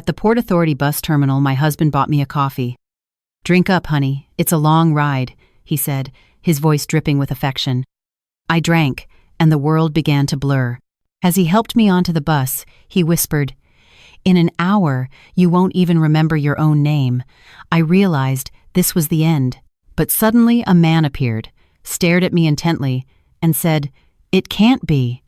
At the Port Authority bus terminal, my husband bought me a coffee. "Drink up, honey. It's a long ride," he said, his voice dripping with affection. I drank, and the world began to blur. As he helped me onto the bus, he whispered, "In an hour, you won't even remember your own name." I realized this was the end, but suddenly a man appeared, stared at me intently, and said, "It can't be.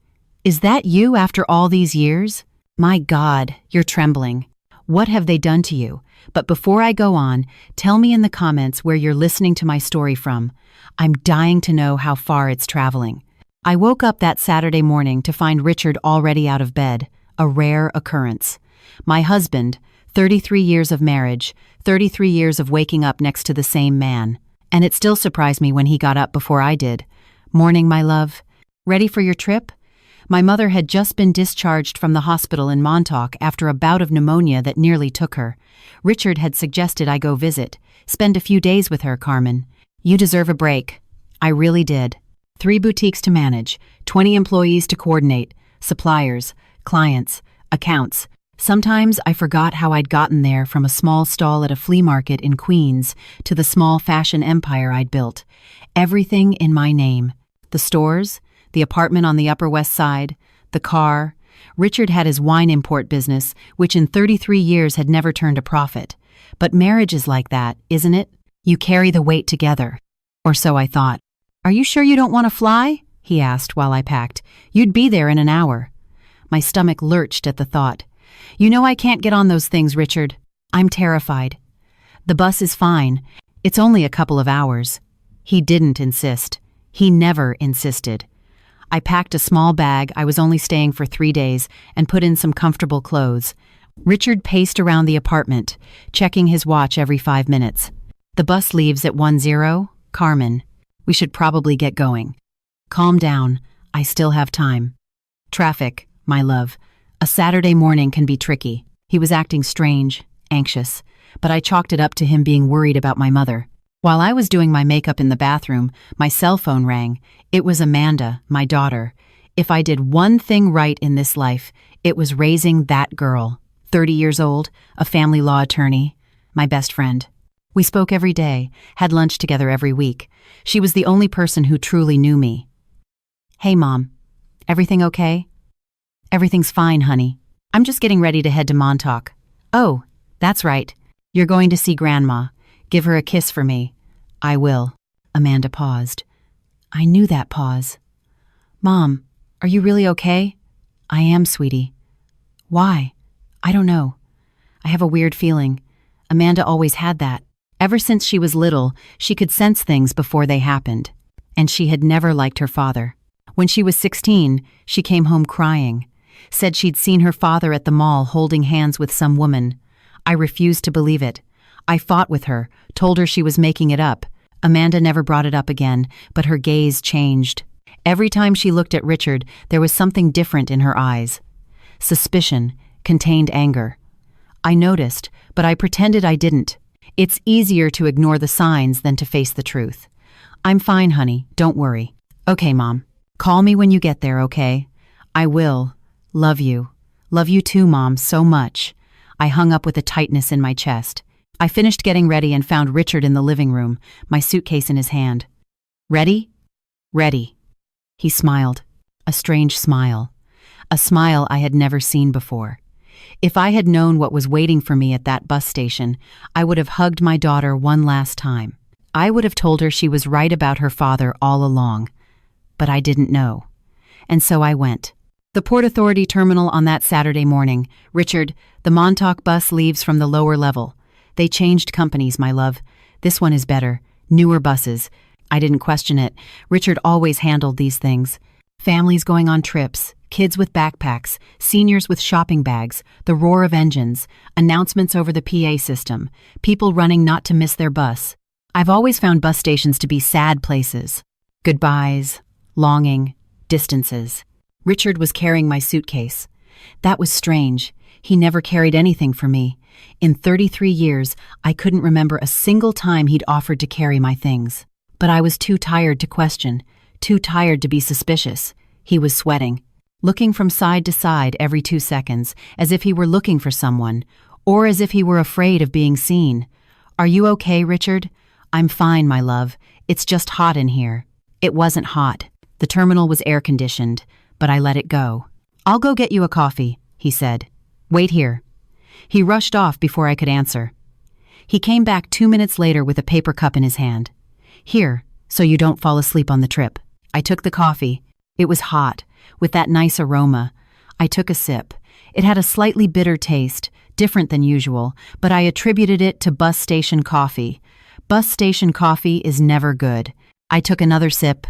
Is that you after all these years? My God, you're trembling. What have they done to you? But before I go on, tell me in the comments where you're listening to my story from. I'm dying to know how far it's traveling." I woke up that Saturday morning to find Richard already out of bed, a rare occurrence. My husband, 33 years of marriage, 33 years of waking up next to the same man. And it still surprised me when he got up before I did. "Morning, my love. Ready for your trip?" My mother had just been discharged from the hospital in Montauk after a bout of pneumonia that nearly took her. Richard had suggested I go visit. "Spend a few days with her, Carmen. You deserve a break." I really did. 3 boutiques to manage, 20 employees to coordinate, suppliers, clients, accounts. Sometimes I forgot how I'd gotten there, from a small stall at a flea market in Queens to the small fashion empire I'd built. Everything in my name. The stores, the apartment on the Upper West Side, the car. Richard had his wine import business, which in 33 years had never turned a profit. But marriage is like that, isn't it? You carry the weight together. Or so I thought. "Are you sure you don't want to fly?" he asked while I packed. "You'd be there in an hour." My stomach lurched at the thought. "You know I can't get on those things, Richard. I'm terrified." "The bus is fine. It's only a couple of hours." He didn't insist. He never insisted. I packed a small bag. I was only staying for 3 days, and put in some comfortable clothes. Richard paced around the apartment, checking his watch every 5 minutes. "The bus leaves at 10, Carmen. We should probably get going." "Calm down. I still have time." "Traffic, my love. A Saturday morning can be tricky." He was acting strange, anxious, but I chalked it up to him being worried about my mother. While I was doing my makeup in the bathroom, my cell phone rang. It was Amanda, my daughter. If I did one thing right in this life, it was raising that girl. 30 years old, a family law attorney, my best friend. We spoke every day, had lunch together every week. She was the only person who truly knew me. "Hey, Mom. Everything okay?" "Everything's fine, honey. I'm just getting ready to head to Montauk." "Oh, that's right. You're going to see Grandma. Give her a kiss for me." "I will." Amanda paused. I knew that pause. "Mom, are you really okay?" "I am, sweetie." "Why?" "I don't know. I have a weird feeling. Amanda always had that. Ever since she was little, she could sense things before they happened. And she had never liked her father. When she was 16, she came home crying. Said she'd seen her father at the mall holding hands with some woman. I refused to believe it. I fought with her, told her she was making it up. Amanda never brought it up again, but her gaze changed. Every time she looked at Richard, there was something different in her eyes. Suspicion, contained anger. I noticed, but I pretended I didn't. It's easier to ignore the signs than to face the truth. "I'm fine, honey. Don't worry." "Okay, Mom. Call me when you get there, okay?" "I will. Love you." "Love you too, Mom, so much." I hung up with a tightness in my chest. I finished getting ready and found Richard in the living room, my suitcase in his hand. "Ready?" "Ready." He smiled. A strange smile. A smile I had never seen before. If I had known what was waiting for me at that bus station, I would have hugged my daughter one last time. I would have told her she was right about her father all along. But I didn't know. And so I went. The Port Authority terminal on that Saturday morning. "Richard, the Montauk bus leaves from the lower level. They changed companies, my love. This one is better. Newer buses." I didn't question it. Richard always handled these things. Families going on trips, kids with backpacks, seniors with shopping bags, the roar of engines, announcements over the PA system, people running not to miss their bus. I've always found bus stations to be sad places. Goodbyes, longing, distances. Richard was carrying my suitcase. That was strange. He never carried anything for me. In 33 years, I couldn't remember a single time he'd offered to carry my things. But I was too tired to question, too tired to be suspicious. He was sweating, looking from side to side every 2 seconds, as if he were looking for someone, or as if he were afraid of being seen. "Are you okay, Richard?" "I'm fine, my love. It's just hot in here." It wasn't hot. The terminal was air-conditioned, but I let it go. "I'll go get you a coffee," he said. "Wait here." He rushed off before I could answer. He came back 2 minutes later with a paper cup in his hand. "Here, so you don't fall asleep on the trip." I took the coffee. It was hot, with that nice aroma. I took a sip. It had a slightly bitter taste, different than usual, but I attributed it to bus station coffee. Bus station coffee is never good. I took another sip,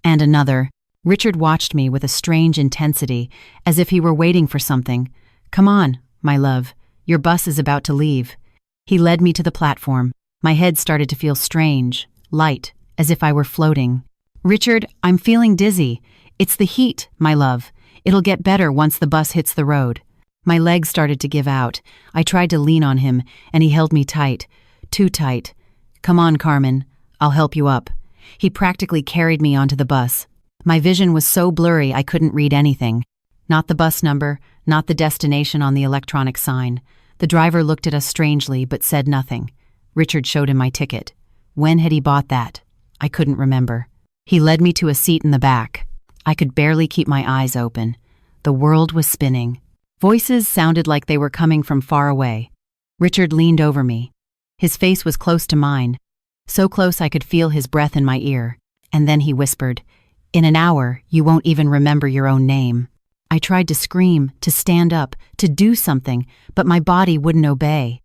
and another. Richard watched me with a strange intensity, as if he were waiting for something. "Come on, my love. Your bus is about to leave." He led me to the platform. My head started to feel strange, light, as if I were floating. "Richard, I'm feeling dizzy. It's the heat, my love. It'll get better once the bus hits the road." My legs started to give out. I tried to lean on him, and he held me tight. Too tight. "Come on, Carmen. I'll help you up." He practically carried me onto the bus. My vision was so blurry I couldn't read anything. Not the bus number, not the destination on the electronic sign. The driver looked at us strangely, but said nothing. Richard showed him my ticket. When had he bought that? I couldn't remember. He led me to a seat in the back. I could barely keep my eyes open. The world was spinning. Voices sounded like they were coming from far away. Richard leaned over me. His face was close to mine, so close I could feel his breath in my ear. And then he whispered, "In an hour, you won't even remember your own name." I tried to scream, to stand up, to do something, but my body wouldn't obey.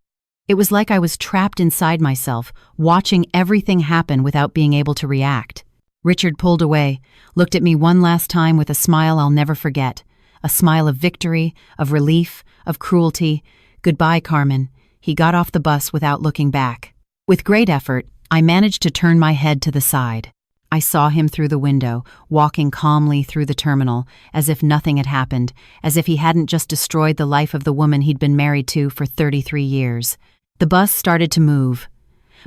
It was like I was trapped inside myself, watching everything happen without being able to react. Richard pulled away, looked at me one last time with a smile I'll never forget. A smile of victory, of relief, of cruelty. "Goodbye, Carmen." He got off the bus without looking back. With great effort, I managed to turn my head to the side. I saw him through the window, walking calmly through the terminal, as if nothing had happened, as if he hadn't just destroyed the life of the woman he'd been married to for 33 years. The bus started to move.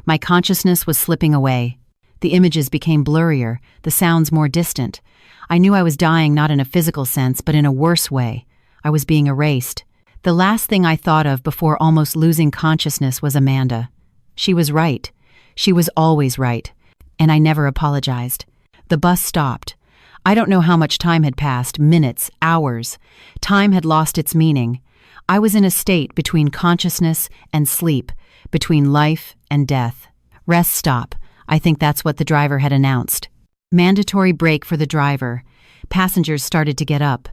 My consciousness was slipping away. The images became blurrier, the sounds more distant. I knew I was dying not in a physical sense, but in a worse way. I was being erased. The last thing I thought of before almost losing consciousness was Amanda. She was right. She was always right. And I never apologized. The bus stopped. I don't know how much time had passed, minutes, hours. Time had lost its meaning. I was in a state between consciousness and sleep, between life and death. Rest stop. I think that's what the driver had announced. Mandatory break for the driver. Passengers started to get up.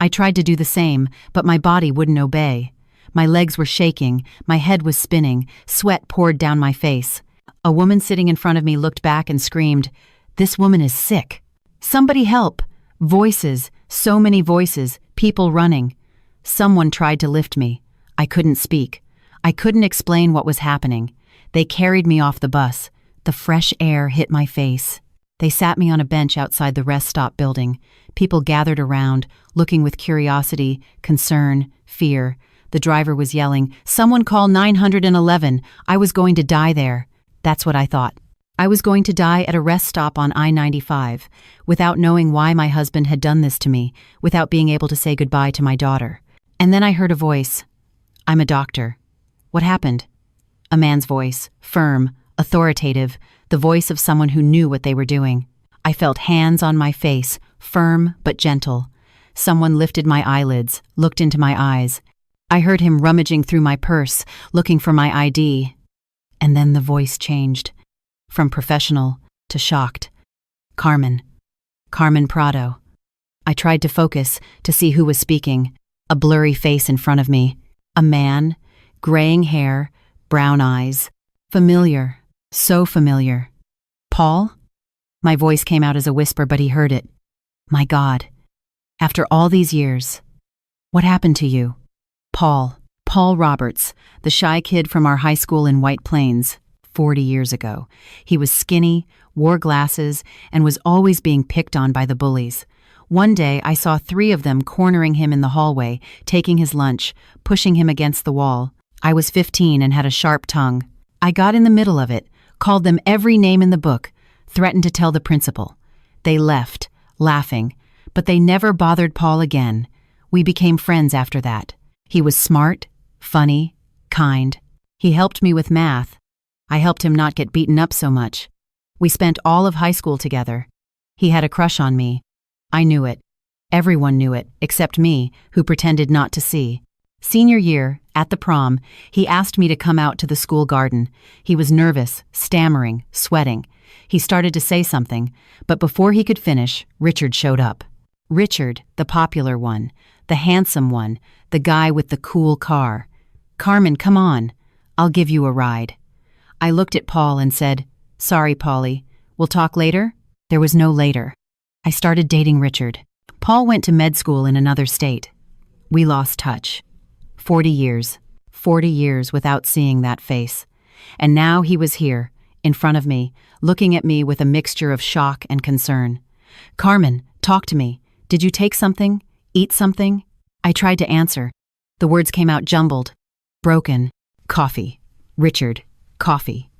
I tried to do the same, but my body wouldn't obey. My legs were shaking, my head was spinning, sweat poured down my face. A woman sitting in front of me looked back and screamed, "This woman is sick. Somebody help!" Voices, so many voices, people running. Someone tried to lift me. I couldn't speak. I couldn't explain what was happening. They carried me off the bus. The fresh air hit my face. They sat me on a bench outside the rest stop building. People gathered around, looking with curiosity, concern, fear. The driver was yelling, "Someone call 911. I was going to die there." That's what I thought. I was going to die at a rest stop on I-95, without knowing why my husband had done this to me, without being able to say goodbye to my daughter. And then I heard a voice. "I'm a doctor." "What happened?" A man's voice, firm, authoritative, the voice of someone who knew what they were doing. I felt hands on my face, firm but gentle. Someone lifted my eyelids, looked into my eyes. I heard him rummaging through my purse, looking for my ID. And then the voice changed, from professional to shocked. Carmen. Carmen Prado. I tried to focus, to see who was speaking. A blurry face in front of me. A man, graying hair, brown eyes. Familiar, so familiar. "Paul?" My voice came out as a whisper, but he heard it. "My God. After all these years. What happened to you?" "Paul. Paul Roberts, the shy kid from our high school in White Plains, 40 years ago. He was skinny, wore glasses, and was always being picked on by the bullies. One day, I saw 3 of them cornering him in the hallway, taking his lunch, pushing him against the wall. I was 15 and had a sharp tongue. I got in the middle of it, called them every name in the book, threatened to tell the principal. They left, laughing, but they never bothered Paul again. We became friends after that. He was smart, funny, kind. He helped me with math. I helped him not get beaten up so much. We spent all of high school together. He had a crush on me. I knew it. Everyone knew it, except me, who pretended not to see. Senior year, at the prom, he asked me to come out to the school garden. He was nervous, stammering, sweating. He started to say something, but before he could finish, Richard showed up. Richard, the popular one, the handsome one, the guy with the cool car. "Carmen, come on. I'll give you a ride." I looked at Paul and said, "Sorry, Paulie. We'll talk later?" There was no later. I started dating Richard. Paul went to med school in another state. We lost touch. 40 years. 40 years without seeing that face. And now he was here, in front of me, looking at me with a mixture of shock and concern. "Carmen, talk to me. Did you take something? Eat something?" I tried to answer. The words came out jumbled. Broken. "Coffee. Richard. Coffee."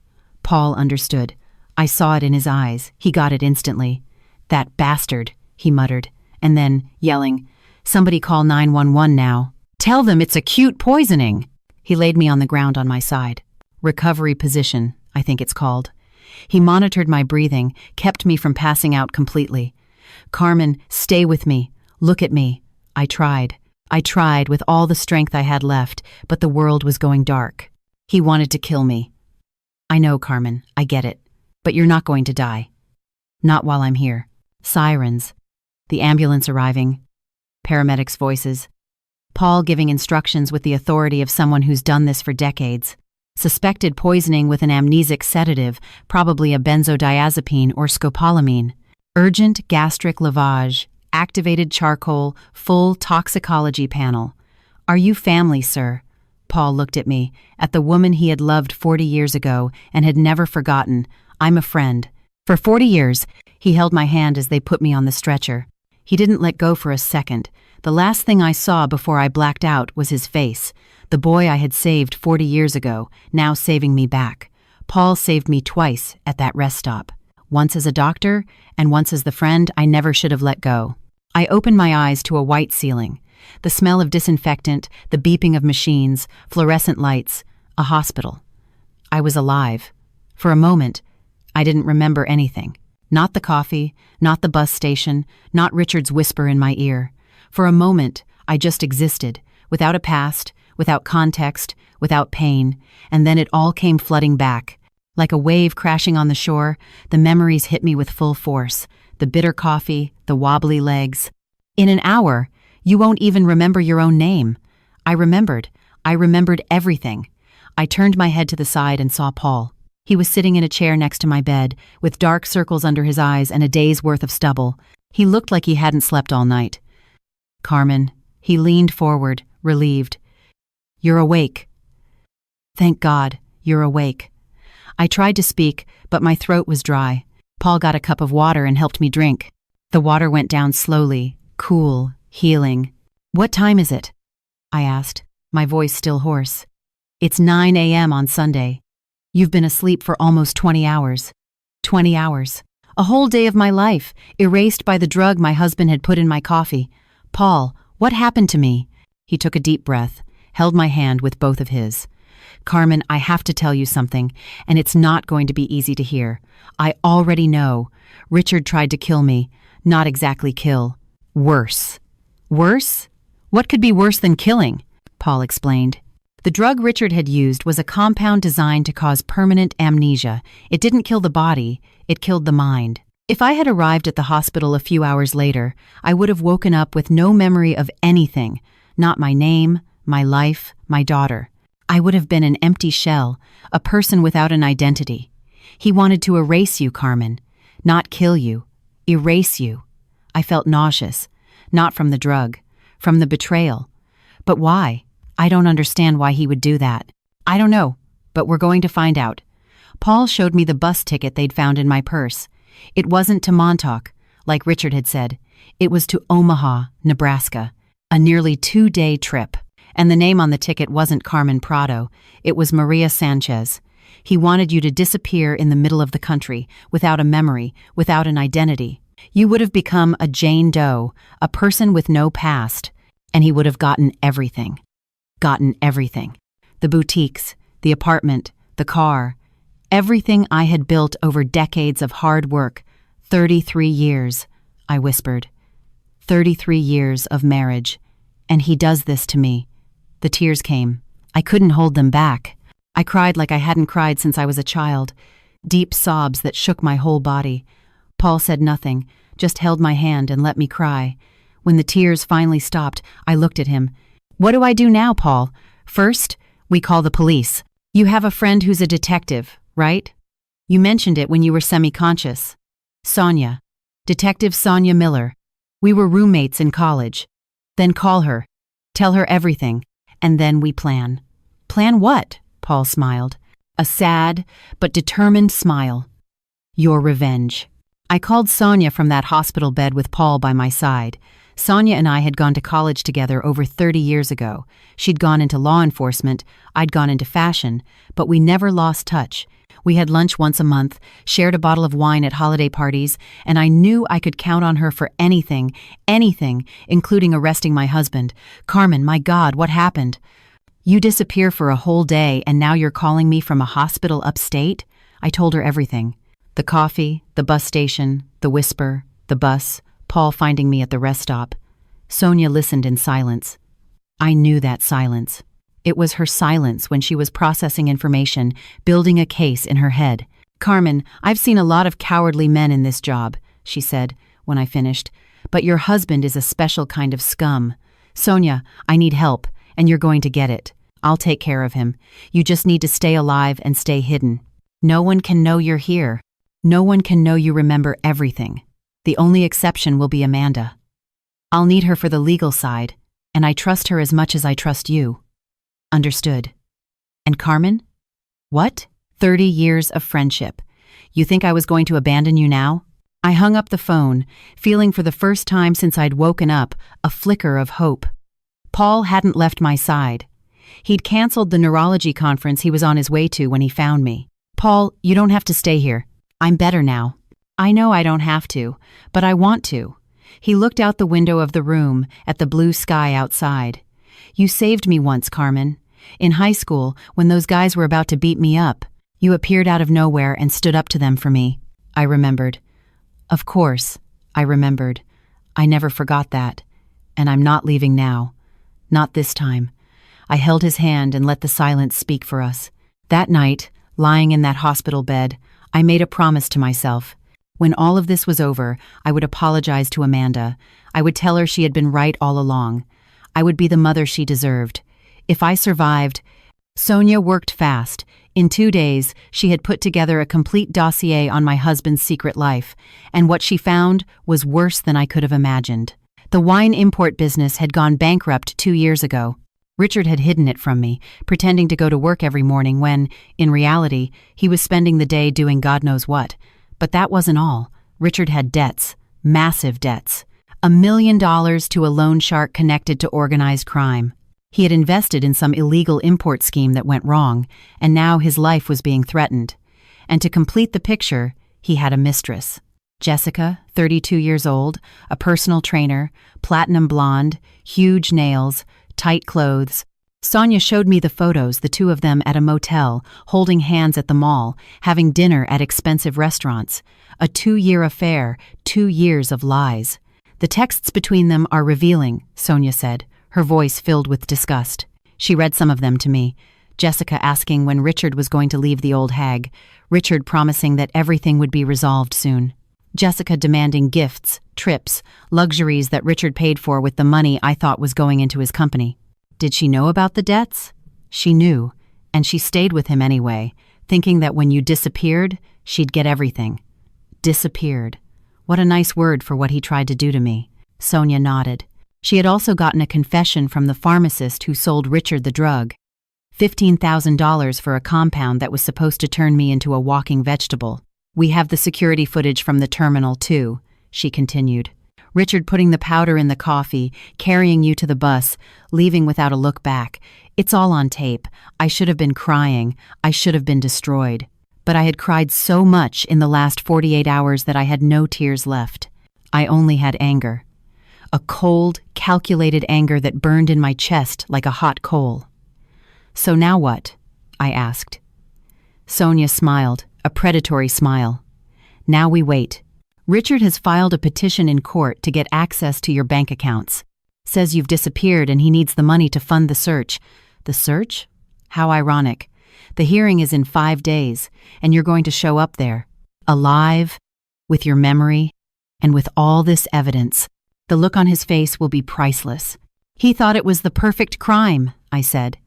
Paul understood. I saw it in his eyes. He got it instantly. "That bastard," he muttered, and then, yelling, "Somebody call 911 now. Tell them it's acute poisoning." He laid me on the ground on my side. Recovery position, I think it's called. He monitored my breathing, kept me from passing out completely. "Carmen, stay with me. Look at me." I tried. I tried with all the strength I had left, but the world was going dark. He wanted to kill me. "I know, Carmen, I get it. But you're not going to die. Not while I'm here." Sirens. The ambulance arriving. Paramedics' voices. Paul giving instructions with the authority of someone who's done this for decades. Suspected poisoning with an amnesic sedative, probably a benzodiazepine or scopolamine. Urgent gastric lavage. Activated charcoal, full toxicology panel. "Are you family, sir?" Paul looked at me, at the woman he had loved 40 years ago and had never forgotten. "I'm a friend." For 40 years, he held my hand as they put me on the stretcher. He didn't let go for a second. The last thing I saw before I blacked out was his face, the boy I had saved 40 years ago, now saving me back. Paul saved me twice at that rest stop. Once as a doctor, and once as the friend I never should have let go. I opened my eyes to a white ceiling. The smell of disinfectant, the beeping of machines, fluorescent lights, a hospital. I was alive. For a moment, I didn't remember anything. Not the coffee, not the bus station, not Richard's whisper in my ear. For a moment, I just existed, without a past, without context, without pain, and then it all came flooding back. Like a wave crashing on the shore, the memories hit me with full force. The bitter coffee, the wobbly legs. In an hour, you won't even remember your own name. I remembered everything. I turned my head to the side and saw Paul. He was sitting in a chair next to my bed, with dark circles under his eyes and a day's worth of stubble. He looked like he hadn't slept all night. "Carmen," he leaned forward, relieved. "You're awake." "Thank God, you're awake." I tried to speak, but my throat was dry. Paul got a cup of water and helped me drink. The water went down slowly, cool, healing. "What time is it?" I asked, my voice still hoarse. "It's 9 a.m. on Sunday. You've been asleep for almost 20 hours. 20 hours. A whole day of my life, erased by the drug my husband had put in my coffee. Paul, what happened to me?" He took a deep breath, held my hand with both of his. "Carmen, I have to tell you something, and it's not going to be easy to hear. I already know. Richard tried to kill me. Not exactly kill. Worse." "Worse? What could be worse than killing?" Paul explained. The drug Richard had used was a compound designed to cause permanent amnesia. It didn't kill the body, it killed the mind. If I had arrived at the hospital a few hours later, I would have woken up with no memory of anything. Not my name, my life, my daughter. I would have been an empty shell, a person without an identity. He wanted to erase you, Carmen. Not kill you. Erase you. I felt nauseous. Not from the drug. From the betrayal. But why? I don't understand why he would do that. I don't know, but we're going to find out. Paul showed me the bus ticket they'd found in my purse. It wasn't to Montauk, like Richard had said. It was to Omaha, Nebraska. A nearly 2-day trip. And the name on the ticket wasn't Carmen Prado. It was Maria Sanchez. He wanted you to disappear in the middle of the country, without a memory, without an identity. You would have become a Jane Doe, a person with no past, and he would have gotten everything. Gotten everything. The boutiques, the apartment, the car, everything I had built over decades of hard work. 33 years, I whispered. 33 years of marriage. And he does this to me. The tears came. I couldn't hold them back. I cried like I hadn't cried since I was a child. Deep sobs that shook my whole body. Paul said nothing, just held my hand and let me cry. When the tears finally stopped, I looked at him. What do I do now, Paul? First, we call the police. You have a friend who's a detective, right? You mentioned it when you were semi-conscious. Sonia. Detective Sonia Miller. We were roommates in college. Then call her. Tell her everything. And then we plan. Plan what? Paul smiled. A sad but determined smile. Your revenge. I called Sonia from that hospital bed with Paul by my side. Sonia and I had gone to college together over 30 years ago. She'd gone into law enforcement, I'd gone into fashion, but we never lost touch. We had lunch once a month, shared a bottle of wine at holiday parties, and I knew I could count on her for anything, including arresting my husband. Carmen, my God, what happened? You disappear for a whole day and now you're calling me from a hospital upstate? I told her everything. The coffee, the bus station, the whisper, the bus, Paul finding me at the rest stop. Sonia listened in silence. I knew that silence. It was her silence when she was processing information, building a case in her head. Carmen, I've seen a lot of cowardly men in this job, she said when I finished, but your husband is a special kind of scum. Sonia, I need help, and you're going to get it. I'll take care of him. You just need to stay alive and stay hidden. No one can know you're here. No one can know you remember everything. The only exception will be Amanda. I'll need her for the legal side, and I trust her as much as I trust you. Understood. And Carmen? What? 30 years of friendship. You think I was going to abandon you now? I hung up the phone, feeling for the first time since I'd woken up a flicker of hope. Paul hadn't left my side. He'd canceled the neurology conference he was on his way to when he found me. Paul, you don't have to stay here. I'm better now. I know I don't have to, but I want to. He looked out the window of the room at the blue sky outside. You saved me once, Carmen. In high school, when those guys were about to beat me up, you appeared out of nowhere and stood up to them for me. I remembered. Of course, I remembered. I never forgot that. And I'm not leaving now. Not this time. I held his hand and let the silence speak for us. That night, lying in that hospital bed, I made a promise to myself. When all of this was over, I would apologize to Amanda. I would tell her she had been right all along. I would be the mother she deserved. If I survived, Sonia worked fast. In 2 days, she had put together a complete dossier on my husband's secret life, and what she found was worse than I could have imagined. The wine import business had gone bankrupt 2 years ago. Richard had hidden it from me, pretending to go to work every morning when, in reality, he was spending the day doing God knows what. But that wasn't all. Richard had debts, massive debts. $1 million to a loan shark connected to organized crime. He had invested in some illegal import scheme that went wrong, and now his life was being threatened. And to complete the picture, he had a mistress. Jessica, 32 years old, a personal trainer, platinum blonde, huge nails, tight clothes. Sonia showed me the photos, the two of them at a motel, holding hands at the mall, having dinner at expensive restaurants. A 2-year affair, 2 years of lies. The texts between them are revealing, Sonia said, her voice filled with disgust. She read some of them to me. Jessica asking when Richard was going to leave the old hag. Richard promising that everything would be resolved soon. Jessica demanding gifts, trips, luxuries that Richard paid for with the money I thought was going into his company. Did she know about the debts? She knew, and she stayed with him anyway, thinking that when you disappeared, she'd get everything. Disappeared. What a nice word for what he tried to do to me. Sonia nodded. She had also gotten a confession from the pharmacist who sold Richard the drug. $15,000 for a compound that was supposed to turn me into a walking vegetable. We have the security footage from the terminal, too, she continued. Richard putting the powder in the coffee, carrying you to the bus, leaving without a look back. It's all on tape. I should have been crying. I should have been destroyed. But I had cried so much in the last 48 hours that I had no tears left. I only had anger. A cold, calculated anger that burned in my chest like a hot coal. "So now what?" I asked. Sonia smiled, a predatory smile. "Now we wait. Richard has filed a petition in court to get access to your bank accounts. Says you've disappeared and he needs the money to fund the search." "The search? How ironic. The hearing is in 5 days, and you're going to show up there, alive, with your memory, and with all this evidence. The look on his face will be priceless." "He thought it was the perfect crime," I said.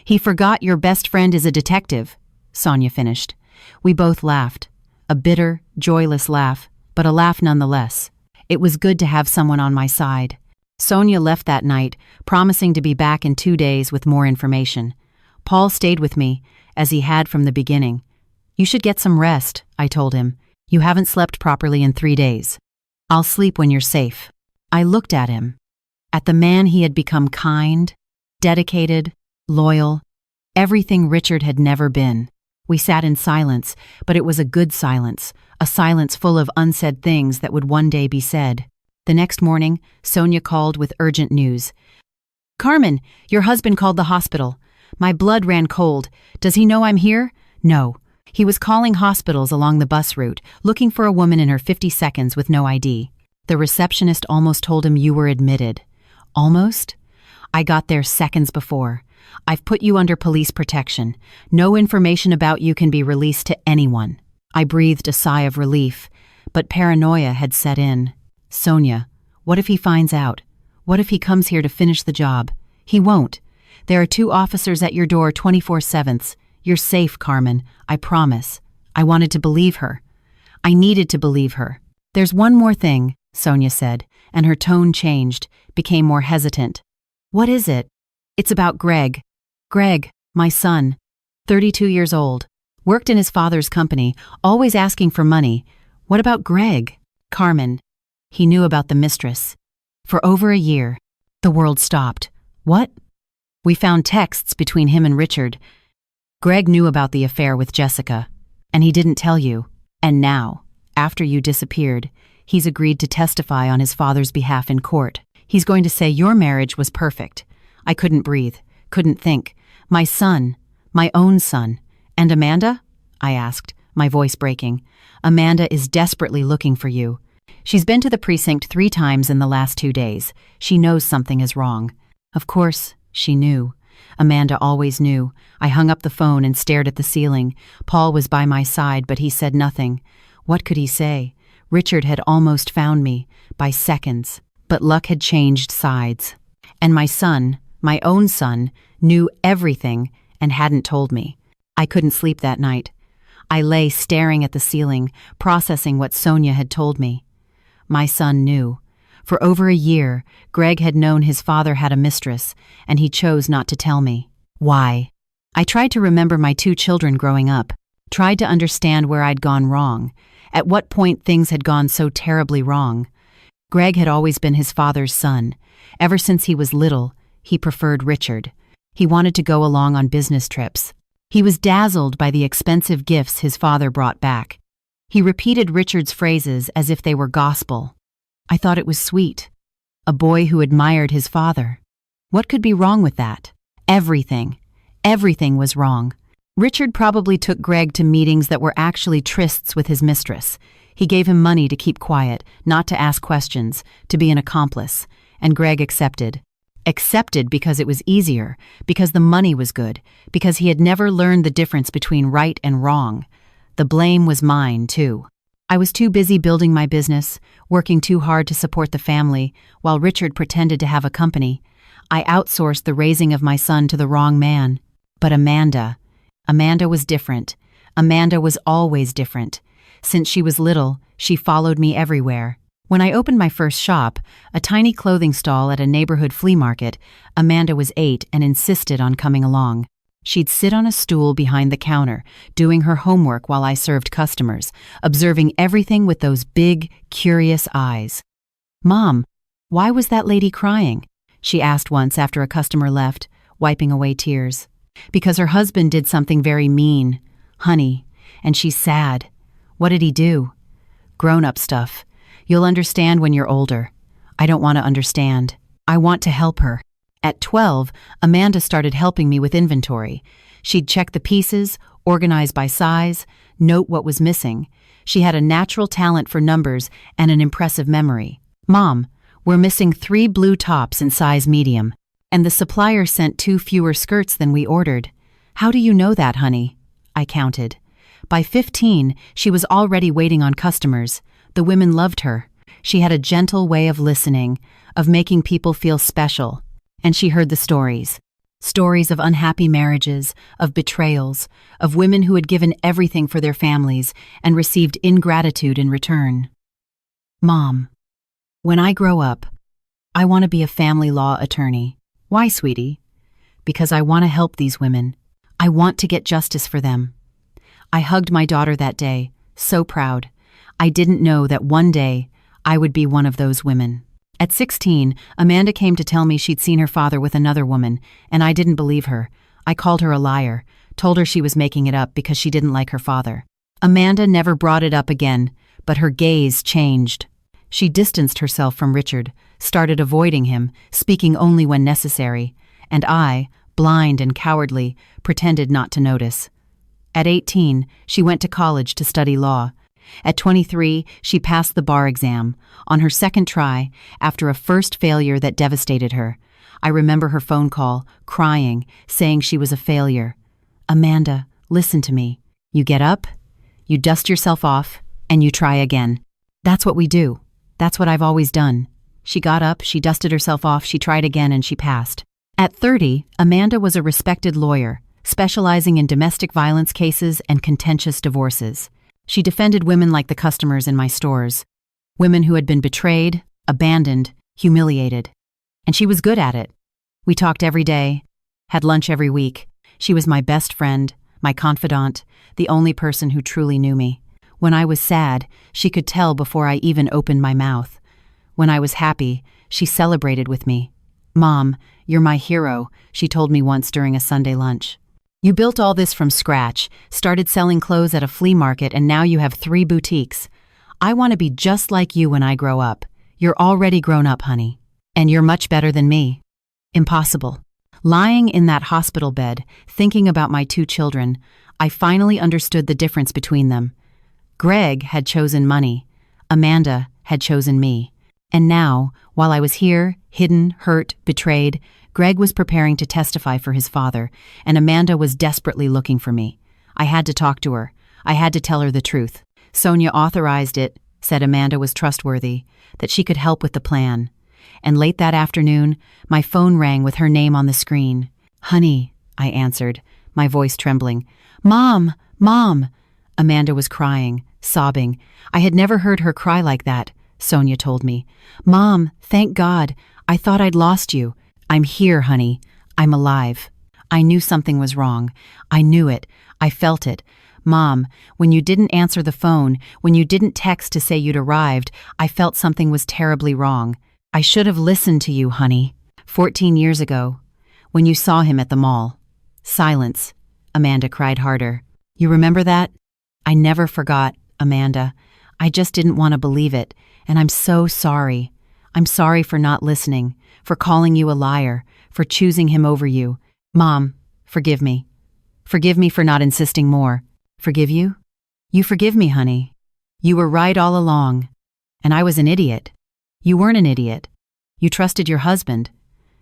"He forgot your best friend is a detective," Sonia finished. We both laughed. A bitter, joyless laugh, but a laugh nonetheless. It was good to have someone on my side. Sonia left that night, promising to be back in 2 days with more information. Paul stayed with me, as he had from the beginning. "You should get some rest," I told him. "You haven't slept properly in 3 days." "I'll sleep when you're safe." I looked at him, at the man he had become, kind, dedicated, loyal, everything Richard had never been. We sat in silence, but it was a good silence, a silence full of unsaid things that would one day be said. The next morning, Sonia called with urgent news. "Carmen, your husband called the hospital. My blood ran cold. Does he know I'm here?" "No. He was calling hospitals along the bus route, looking for a woman in her 50s with no ID. The receptionist almost told him you were admitted." "Almost? I got there seconds before. I've put you under police protection. No information about you can be released to anyone." I breathed a sigh of relief, but paranoia had set in. "Sonia, what if he finds out? What if he comes here to finish the job?" "He won't. There are 2 officers at your door 24/7. You're safe, Carmen, I promise." I wanted to believe her. I needed to believe her. "There's one more thing," Sonia said, and her tone changed, became more hesitant. "What is it?" "It's about Greg. Greg, my son, 32 years old, worked in his father's company, always asking for money. What about Greg?" "Carmen, he knew about the mistress. For over a year." The world stopped. "What?" "We found texts between him and Richard. Greg knew about the affair with Jessica, and he didn't tell you. And now, after you disappeared, he's agreed to testify on his father's behalf in court. He's going to say your marriage was perfect." I couldn't breathe, couldn't think. "My son, my own son. And Amanda?" I asked, my voice breaking. "Amanda is desperately looking for you. She's been to the precinct 3 times in the last 2 days. She knows something is wrong." Of course, she knew. Amanda always knew. I hung up the phone and stared at the ceiling. Paul was by my side, but he said nothing. What could he say? Richard had almost found me, by seconds. But luck had changed sides. And my son, my own son, knew everything and hadn't told me. I couldn't sleep that night. I lay staring at the ceiling, processing what Sonia had told me. My son knew. For over a year, Greg had known his father had a mistress, and he chose not to tell me. Why? I tried to remember my 2 children growing up, tried to understand where I'd gone wrong, at what point things had gone so terribly wrong. Greg had always been his father's son. Ever since he was little, he preferred Richard. He wanted to go along on business trips. He was dazzled by the expensive gifts his father brought back. He repeated Richard's phrases as if they were gospel. I thought it was sweet. A boy who admired his father. What could be wrong with that? Everything. Everything was wrong. Richard probably took Greg to meetings that were actually trysts with his mistress. He gave him money to keep quiet, not to ask questions, to be an accomplice. And Greg accepted. Accepted because it was easier, because the money was good, because he had never learned the difference between right and wrong. The blame was mine, too. I was too busy building my business, working too hard to support the family, while Richard pretended to have a company. I outsourced the raising of my son to the wrong man. But Amanda was different. Amanda was always different. Since she was little, she followed me everywhere. When I opened my first shop, a tiny clothing stall at a neighborhood flea market, Amanda was 8 and insisted on coming along. She'd sit on a stool behind the counter, doing her homework while I served customers, observing everything with those big, curious eyes. "Mom, why was that lady crying?" she asked once after a customer left, wiping away tears. "Because her husband did something very mean, honey, and she's sad." "What did he do?" "Grown-up stuff. You'll understand when you're older." "I don't want to understand. I want to help her." At 12, Amanda started helping me with inventory. She'd check the pieces, organize by size, note what was missing. She had a natural talent for numbers and an impressive memory. "Mom, we're missing 3 blue tops in size medium, and the supplier sent 2 fewer skirts than we ordered." "How do you know that, honey?" I counted. By 15, she was already waiting on customers. The women loved her. She had a gentle way of listening, of making people feel special. And she heard the stories. Stories of unhappy marriages, of betrayals, of women who had given everything for their families and received ingratitude in return. "Mom, when I grow up, I want to be a family law attorney." "Why, sweetie?" "Because I want to help these women. I want to get justice for them." I hugged my daughter that day, so proud. I didn't know that one day I would be one of those women. At 16, Amanda came to tell me she'd seen her father with another woman, and I didn't believe her. I called her a liar, told her she was making it up because she didn't like her father. Amanda never brought it up again, but her gaze changed. She distanced herself from Richard, started avoiding him, speaking only when necessary, and I, blind and cowardly, pretended not to notice. At 18, she went to college to study law. At 23, she passed the bar exam, on her second try, after a first failure that devastated her. I remember her phone call, crying, saying she was a failure. "Amanda, listen to me. You get up, you dust yourself off, and you try again. That's what we do. That's what I've always done." She got up, she dusted herself off, she tried again, and she passed. At 30, Amanda was a respected lawyer, specializing in domestic violence cases and contentious divorces. She defended women like the customers in my stores, women who had been betrayed, abandoned, humiliated. And she was good at it. We talked every day, had lunch every week. She was my best friend, my confidant, the only person who truly knew me. When I was sad, she could tell before I even opened my mouth. When I was happy, she celebrated with me. "Mom, you're my hero," she told me once during a Sunday lunch. "You built all this from scratch, started selling clothes at a flea market, and now you have 3 boutiques. I want to be just like you when I grow up. You're already grown up, honey. And you're much better than me." Impossible. Lying in that hospital bed, thinking about my 2 children, I finally understood the difference between them. Greg had chosen money. Amanda had chosen me. And now, while I was here, hidden, hurt, betrayed, Greg was preparing to testify for his father, and Amanda was desperately looking for me. I had to talk to her. I had to tell her the truth. Sonia authorized it, said Amanda was trustworthy, that she could help with the plan. And late that afternoon, my phone rang with her name on the screen. "Honey," I answered, my voice trembling. "Mom! Mom!" Amanda was crying, sobbing. I had never heard her cry like that, Sonia told me. "Mom, thank God. I thought I'd lost you. I'm here, honey. I'm alive." I knew something was wrong. I knew it. I felt it. "Mom, when you didn't answer the phone, when you didn't text to say you'd arrived, I felt something was terribly wrong. I should have listened to you, honey. 14 years ago, when you saw him at the mall." Silence. Amanda cried harder. "You remember that?" "I never forgot, Amanda. I just didn't want to believe it, and I'm so sorry. I'm sorry for not listening, for calling you a liar, for choosing him over you. Mom, forgive me. Forgive me for not insisting more." "Forgive you? You forgive me, honey. You were right all along. And I was an idiot." "You weren't an idiot. You trusted your husband.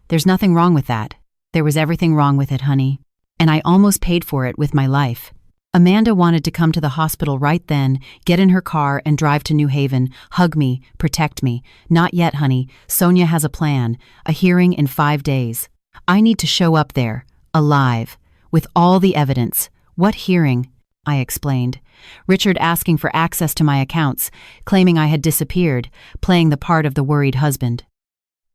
There's nothing wrong with that. There was everything wrong with it, honey. And I almost paid for it with my life." Amanda wanted to come to the hospital right then, get in her car and drive to New Haven, hug me, protect me. "Not yet, honey. Sonia has a plan, a hearing in 5 days. I need to show up there, alive, with all the evidence." "What hearing?" I explained. "Richard asking for access to my accounts, claiming I had disappeared, playing the part of the worried husband."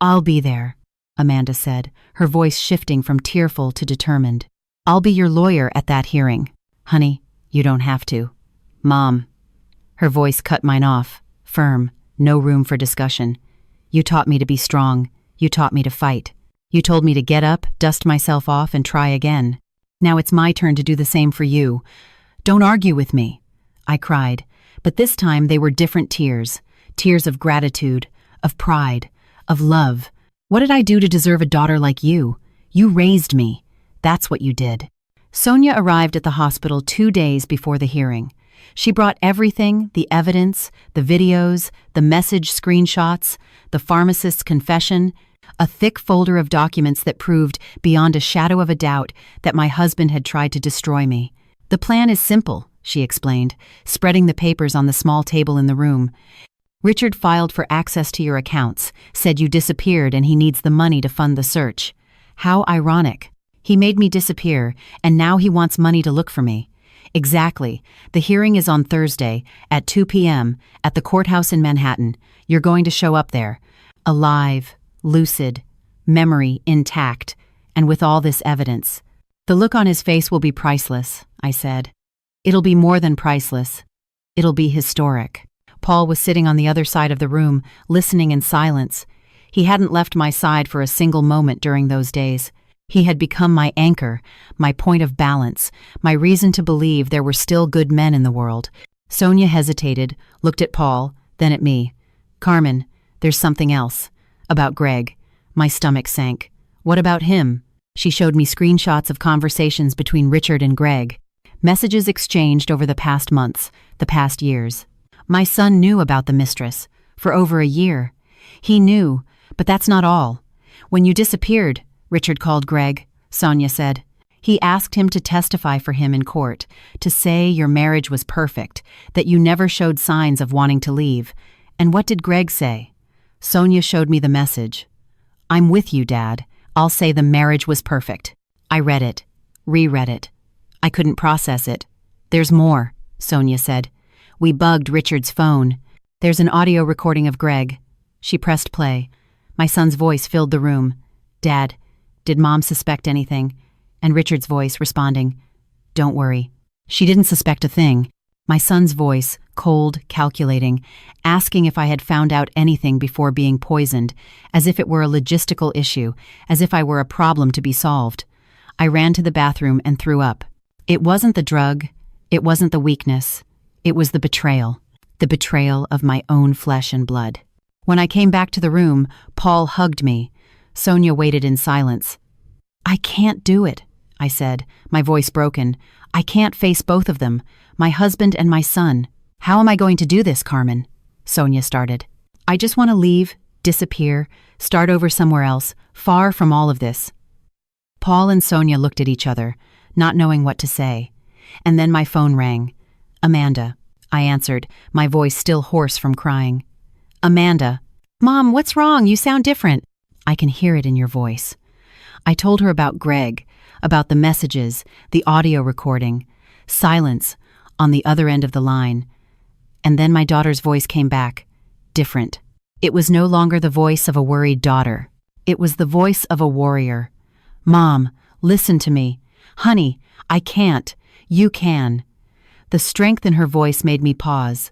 "I'll be there," Amanda said, her voice shifting from tearful to determined. "I'll be your lawyer at that hearing." "Honey, you don't have to." "Mom." Her voice cut mine off, firm, no room for discussion. "You taught me to be strong. You taught me to fight. You told me to get up, dust myself off, and try again. Now it's my turn to do the same for you. Don't argue with me." I cried, but this time they were different tears, tears of gratitude, of pride, of love. What did I do to deserve a daughter like you? You raised me. That's what you did. Sonia arrived at the hospital 2 days before the hearing. She brought everything, the evidence, the videos, the message screenshots, the pharmacist's confession, a thick folder of documents that proved, beyond a shadow of a doubt, that my husband had tried to destroy me. The plan is simple, she explained, spreading the papers on the small table in the room. Richard filed for access to your accounts, said you disappeared and he needs the money to fund the search. How ironic. He made me disappear, and now he wants money to look for me. Exactly. The hearing is on Thursday at 2 p.m. at the courthouse in Manhattan. You're going to show up there. Alive, lucid, memory intact, and with all this evidence. The look on his face will be priceless, I said. It'll be more than priceless. It'll be historic. Paul was sitting on the other side of the room, listening in silence. He hadn't left my side for a single moment during those days. He had become my anchor, my point of balance, my reason to believe there were still good men in the world. Sonia hesitated, looked at Paul, then at me. Carmen, there's something else. About Greg. My stomach sank. What about him? She showed me screenshots of conversations between Richard and Greg. Messages exchanged over the past months, the past years. My son knew about the mistress. For over a year. He knew, but that's not all. When you disappeared, Richard called Greg, Sonia said. He asked him to testify for him in court, to say your marriage was perfect, that you never showed signs of wanting to leave. And what did Greg say? Sonia showed me the message. I'm with you, Dad. I'll say the marriage was perfect. I read it, reread it. I couldn't process it. There's more, Sonia said. We bugged Richard's phone. There's an audio recording of Greg. She pressed play. My son's voice filled the room. Dad, did Mom suspect anything? And Richard's voice responding, Don't worry. She didn't suspect a thing. My son's voice, cold, calculating, asking if I had found out anything before being poisoned, as if it were a logistical issue, as if I were a problem to be solved. I ran to the bathroom and threw up. It wasn't the drug. It wasn't the weakness. It was the betrayal of my own flesh and blood. When I came back to the room, Paul hugged me. Sonia waited in silence. I can't do it, I said, my voice broken. I can't face both of them, my husband and my son. How am I going to do this, Carmen? Sonia started. I just want to leave, disappear, start over somewhere else, far from all of this. Paul and Sonia looked at each other, not knowing what to say. And then my phone rang. Amanda, I answered, my voice still hoarse from crying. Amanda. Mom, what's wrong? You sound different. I can hear it in your voice. I told her about Greg, about the messages, the audio recording, silence on the other end of the line. And then my daughter's voice came back, different. It was no longer the voice of a worried daughter. It was the voice of a warrior. Mom, listen to me. Honey, I can't. You can. The strength in her voice made me pause.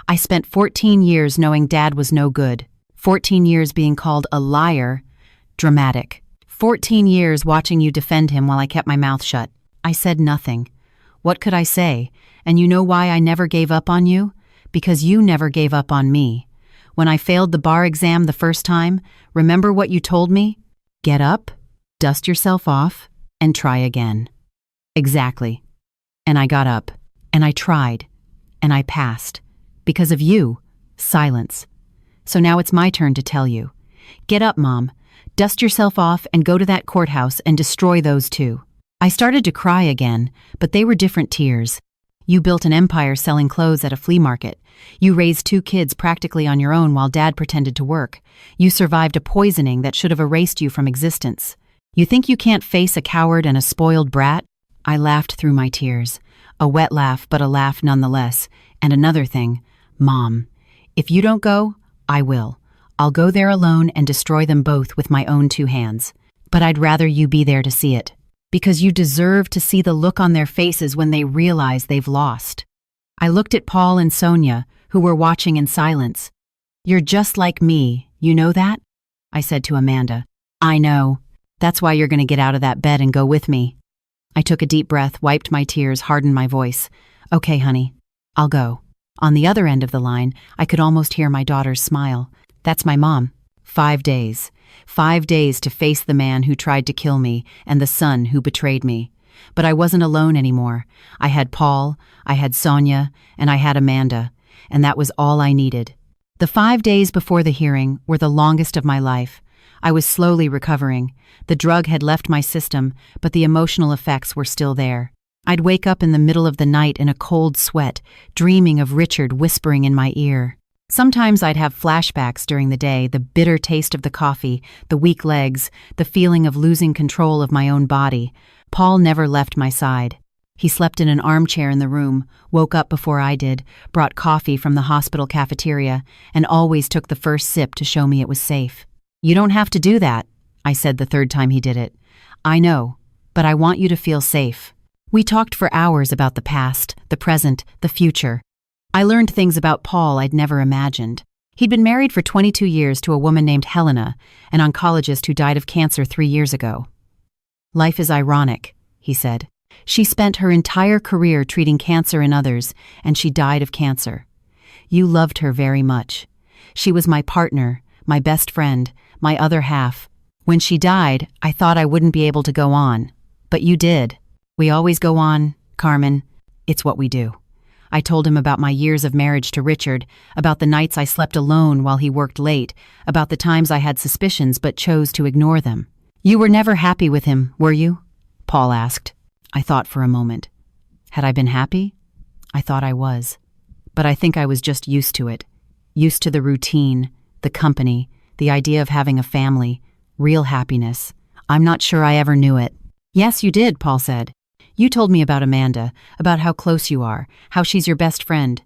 I spent 14 years knowing Dad was no good. 14 years being called a liar. Dramatic. 14 years watching you defend him while I kept my mouth shut. I said nothing. What could I say? And you know why I never gave up on you? Because you never gave up on me. When I failed the bar exam the first time, remember what you told me? Get up, dust yourself off, and try again. Exactly. And I got up, and I tried, and I passed. Because of you, silence. So now it's my turn to tell you. Get up, Mom. Dust yourself off and go to that courthouse and destroy those two. I started to cry again, but they were different tears. You built an empire selling clothes at a flea market. You raised 2 kids practically on your own while Dad pretended to work. You survived a poisoning that should have erased you from existence. You think you can't face a coward and a spoiled brat? I laughed through my tears. A wet laugh, but a laugh nonetheless. And another thing, Mom, if you don't go, I will. I'll go there alone and destroy them both with my own 2 hands. But I'd rather you be there to see it. Because you deserve to see the look on their faces when they realize they've lost. I looked at Paul and Sonia, who were watching in silence. You're just like me, you know that? I said to Amanda. I know. That's why you're going to get out of that bed and go with me. I took a deep breath, wiped my tears, hardened my voice. Okay, honey, I'll go. On the other end of the line, I could almost hear my daughter's smile. That's my mom. 5 days. 5 days to face the man who tried to kill me and the son who betrayed me. But I wasn't alone anymore. I had Paul, I had Sonia, and I had Amanda, and that was all I needed. The 5 days before the hearing were the longest of my life. I was slowly recovering. The drug had left my system, but the emotional effects were still there. I'd wake up in the middle of the night in a cold sweat, dreaming of Richard whispering in my ear. Sometimes I'd have flashbacks during the day, the bitter taste of the coffee, the weak legs, the feeling of losing control of my own body. Paul never left my side. He slept in an armchair in the room, woke up before I did, brought coffee from the hospital cafeteria, and always took the first sip to show me it was safe. "You don't have to do that," I said the third time he did it. "I know, but I want you to feel safe." We talked for hours about the past, the present, the future. I learned things about Paul I'd never imagined. He'd been married for 22 years to a woman named Helena, an oncologist who died of cancer 3 years ago. "Life is ironic," he said. "She spent her entire career treating cancer in others, and she died of cancer. You loved her very much. She was my partner, my best friend, my other half. When she died, I thought I wouldn't be able to go on. But you did. We always go on, Carmen. It's what we do." I told him about my years of marriage to Richard, about the nights I slept alone while he worked late, about the times I had suspicions but chose to ignore them. "You were never happy with him, were you?" Paul asked. I thought for a moment. Had I been happy? I thought I was. But I think I was just used to it. Used to the routine, the company, the idea of having a family, real happiness. I'm not sure I ever knew it. "Yes, you did," Paul said. "You told me about Amanda, about how close you are, how she's your best friend.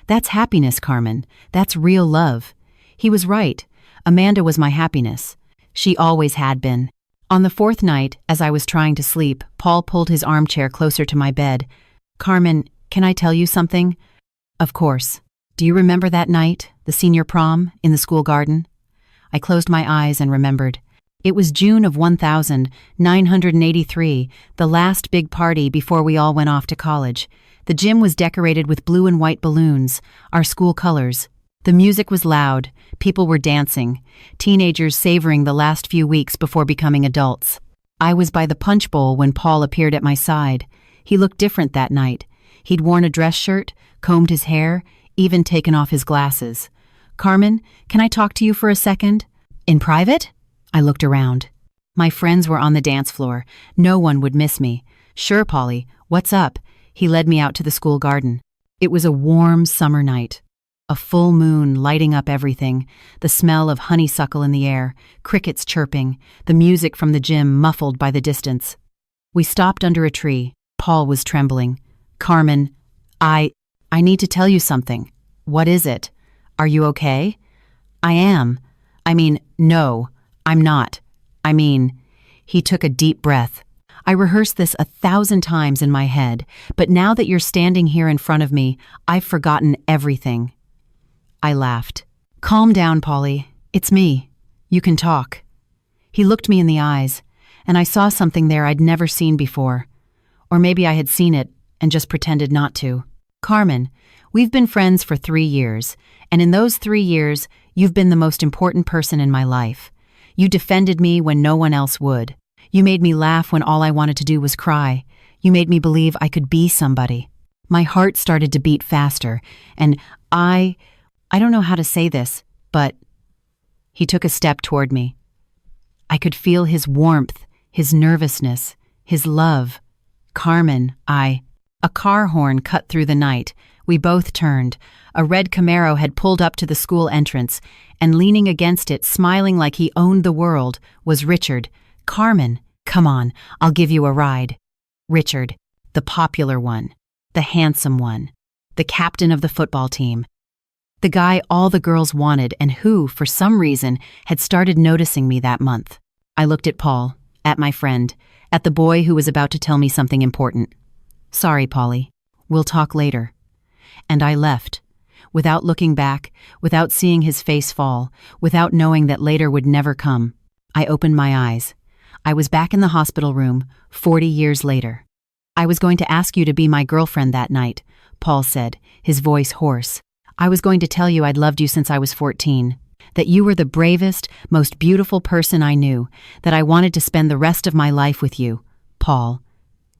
That's happiness, Carmen. That's real love." He was right. Amanda was my happiness. She always had been. On the 4th night, as I was trying to sleep, Paul pulled his armchair closer to my bed. "Carmen, can I tell you something?" "Of course. Do you remember that night, the senior prom, in the school garden?" I closed my eyes and remembered. It was June of 1983, the last big party before we all went off to college. The gym was decorated with blue and white balloons, our school colors. The music was loud, people were dancing, teenagers savoring the last few weeks before becoming adults. I was by the punch bowl when Paul appeared at my side. He looked different that night. He'd worn a dress shirt, combed his hair, even taken off his glasses. "Carmen, can I talk to you for a second?" "In private?" I looked around. My friends were on the dance floor. No one would miss me. "Sure, Polly, what's up?" He led me out to the school garden. It was a warm summer night. A full moon lighting up everything, the smell of honeysuckle in the air, crickets chirping, the music from the gym muffled by the distance. We stopped under a tree. Paul was trembling. "Carmen, I need to tell you something." "What is it? Are you okay?" "I am. No. I'm not. He took a deep breath. "I rehearsed this 1,000 times in my head, but now that you're standing here in front of me, I've forgotten everything." I laughed. "Calm down, Polly. It's me. You can talk." He looked me in the eyes, and I saw something there I'd never seen before. Or maybe I had seen it and just pretended not to. "Carmen, we've been friends for 3 years, and in those 3 years, you've been the most important person in my life. You defended me when no one else would. You made me laugh when all I wanted to do was cry. You made me believe I could be somebody." My heart started to beat faster, and I don't know how to say this, but he took a step toward me. I could feel his warmth, his nervousness, his love. "Carmen, A car horn cut through the night. We both turned. A red Camaro had pulled up to the school entrance, and leaning against it, smiling like he owned the world, was Richard. "Carmen, come on, I'll give you a ride." Richard, the popular one, the handsome one, the captain of the football team. The guy all the girls wanted and who, for some reason, had started noticing me that month. I looked at Paul, at my friend, at the boy who was about to tell me something important. "Sorry, Polly. We'll talk later." And I left, without looking back, without seeing his face fall, without knowing that later would never come. I opened my eyes. I was back in the hospital room, 40 years later. "I was going to ask you to be my girlfriend that night," Paul said, his voice hoarse. "I was going to tell you I'd loved you since I was 14. That you were the bravest, most beautiful person I knew, that I wanted to spend the rest of my life with you, Paul.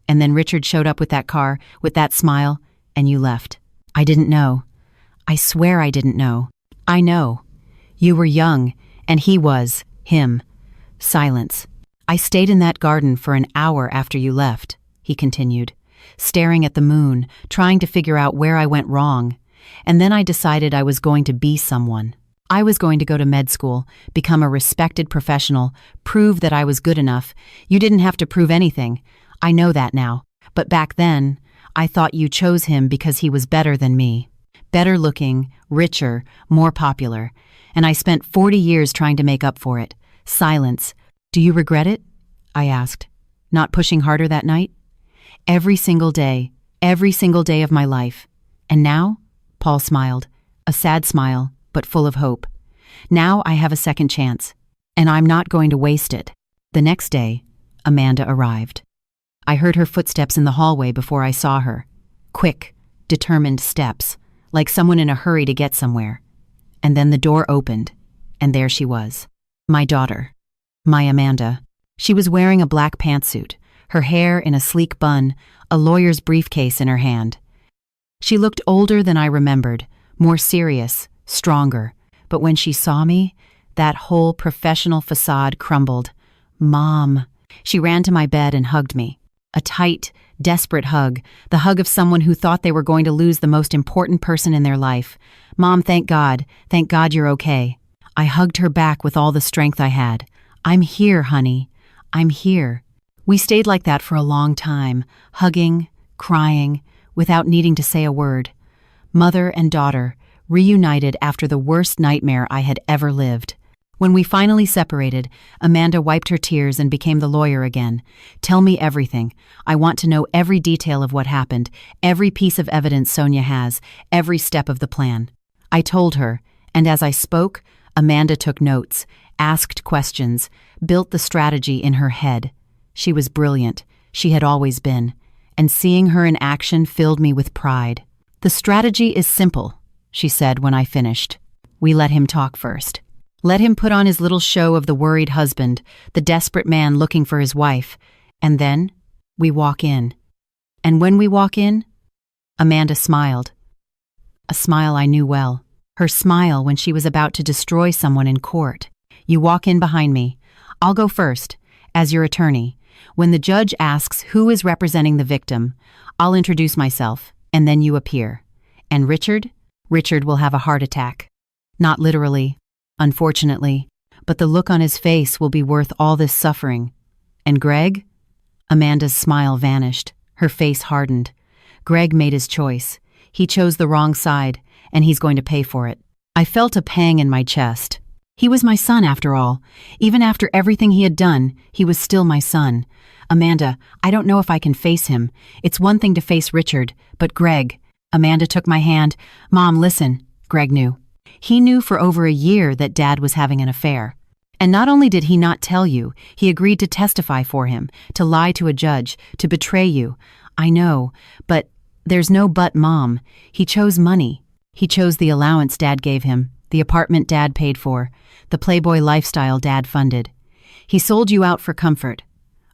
And then Richard showed up with that car, with that smile, and you left. I didn't know. I swear I didn't know. I know. You were young, and he was, him. Silence. I stayed in that garden for an hour after you left, he continued, staring at the moon, trying to figure out where I went wrong. And then I decided I was going to be someone. I was going to go to med school, become a respected professional, prove that I was good enough. You didn't have to prove anything. I know that now. But back then, I thought you chose him because he was better than me. Better looking, richer, more popular. And I spent 40 years trying to make up for it. Silence. Do you regret it? I asked. Not pushing harder that night? Every single day of my life. And now? Paul smiled. A sad smile, but full of hope. Now I have a second chance. And I'm not going to waste it. The next day, Amanda arrived. I heard her footsteps in the hallway before I saw her. Quick, determined steps, like someone in a hurry to get somewhere. And then the door opened, and there she was. My daughter. My Amanda. She was wearing a black pantsuit, her hair in a sleek bun, a lawyer's briefcase in her hand. She looked older than I remembered, more serious, stronger. But when she saw me, that whole professional facade crumbled. Mom. She ran to my bed and hugged me. A tight, desperate hug, the hug of someone who thought they were going to lose the most important person in their life. Mom, thank God you're okay. I hugged her back with all the strength I had. I'm here, honey. I'm here. We stayed like that for a long time, hugging, crying, without needing to say a word. Mother and daughter, reunited after the worst nightmare I had ever lived. When we finally separated, Amanda wiped her tears and became the lawyer again. Tell me everything. I want to know every detail of what happened, every piece of evidence Sonia has, every step of the plan. I told her, and as I spoke, Amanda took notes, asked questions, built the strategy in her head. She was brilliant. She had always been. And seeing her in action filled me with pride. The strategy is simple, she said when I finished. We let him talk first. Let him put on his little show of the worried husband, the desperate man looking for his wife. And then, we walk in. And when we walk in, Amanda smiled. A smile I knew well. Her smile when she was about to destroy someone in court. You walk in behind me. I'll go first, as your attorney. When the judge asks who is representing the victim, I'll introduce myself, and then you appear. And Richard will have a heart attack. Not literally, unfortunately, but the look on his face will be worth all this suffering. And Greg? Amanda's smile vanished. Her face hardened. Greg made his choice. He chose the wrong side, and he's going to pay for it. I felt a pang in my chest. He was my son after all. Even after everything he had done, he was still my son. Amanda, I don't know if I can face him. It's one thing to face Richard, but Greg. Amanda took my hand. Mom, listen. Greg knew. He knew for over a year that Dad was having an affair. And not only did he not tell you, he agreed to testify for him, to lie to a judge, to betray you. I know, but there's no but, Mom. He chose money. He chose the allowance Dad gave him, the apartment Dad paid for, the Playboy lifestyle Dad funded. He sold you out for comfort.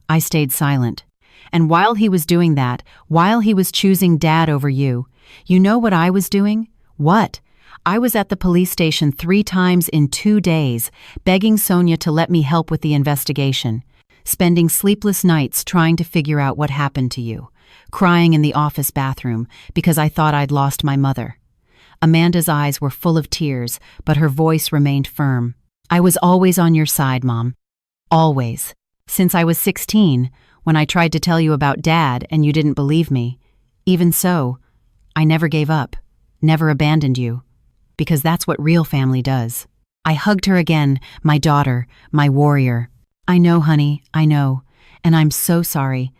I stayed silent. And while he was doing that, while he was choosing Dad over you know what I was doing? What? I was at the police station 3 times in 2 days, begging Sonia to let me help with the investigation, spending sleepless nights trying to figure out what happened to you, crying in the office bathroom because I thought I'd lost my mother. Amanda's eyes were full of tears, but her voice remained firm. I was always on your side, Mom. Always. Since I was 16, when I tried to tell you about Dad and you didn't believe me. Even so, I never gave up, never abandoned you. Because that's what real family does. I hugged her again, my daughter, my warrior. I know, honey, I know. And I'm so sorry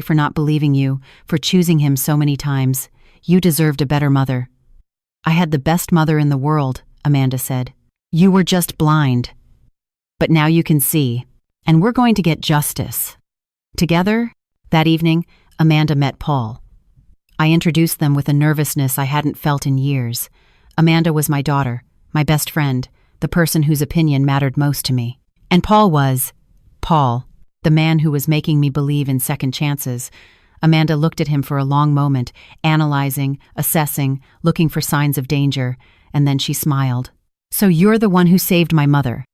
for not believing you, for choosing him so many times. You deserved a better mother. I had the best mother in the world, Amanda said. You were just blind. But now you can see, and we're going to get justice. Together, that evening, Amanda met Paul. I introduced them with a nervousness I hadn't felt in years. Amanda was my daughter, my best friend, the person whose opinion mattered most to me. And Paul was Paul, the man who was making me believe in second chances. Amanda looked at him for a long moment, analyzing, assessing, looking for signs of danger, and then she smiled. So you're the one who saved my mother.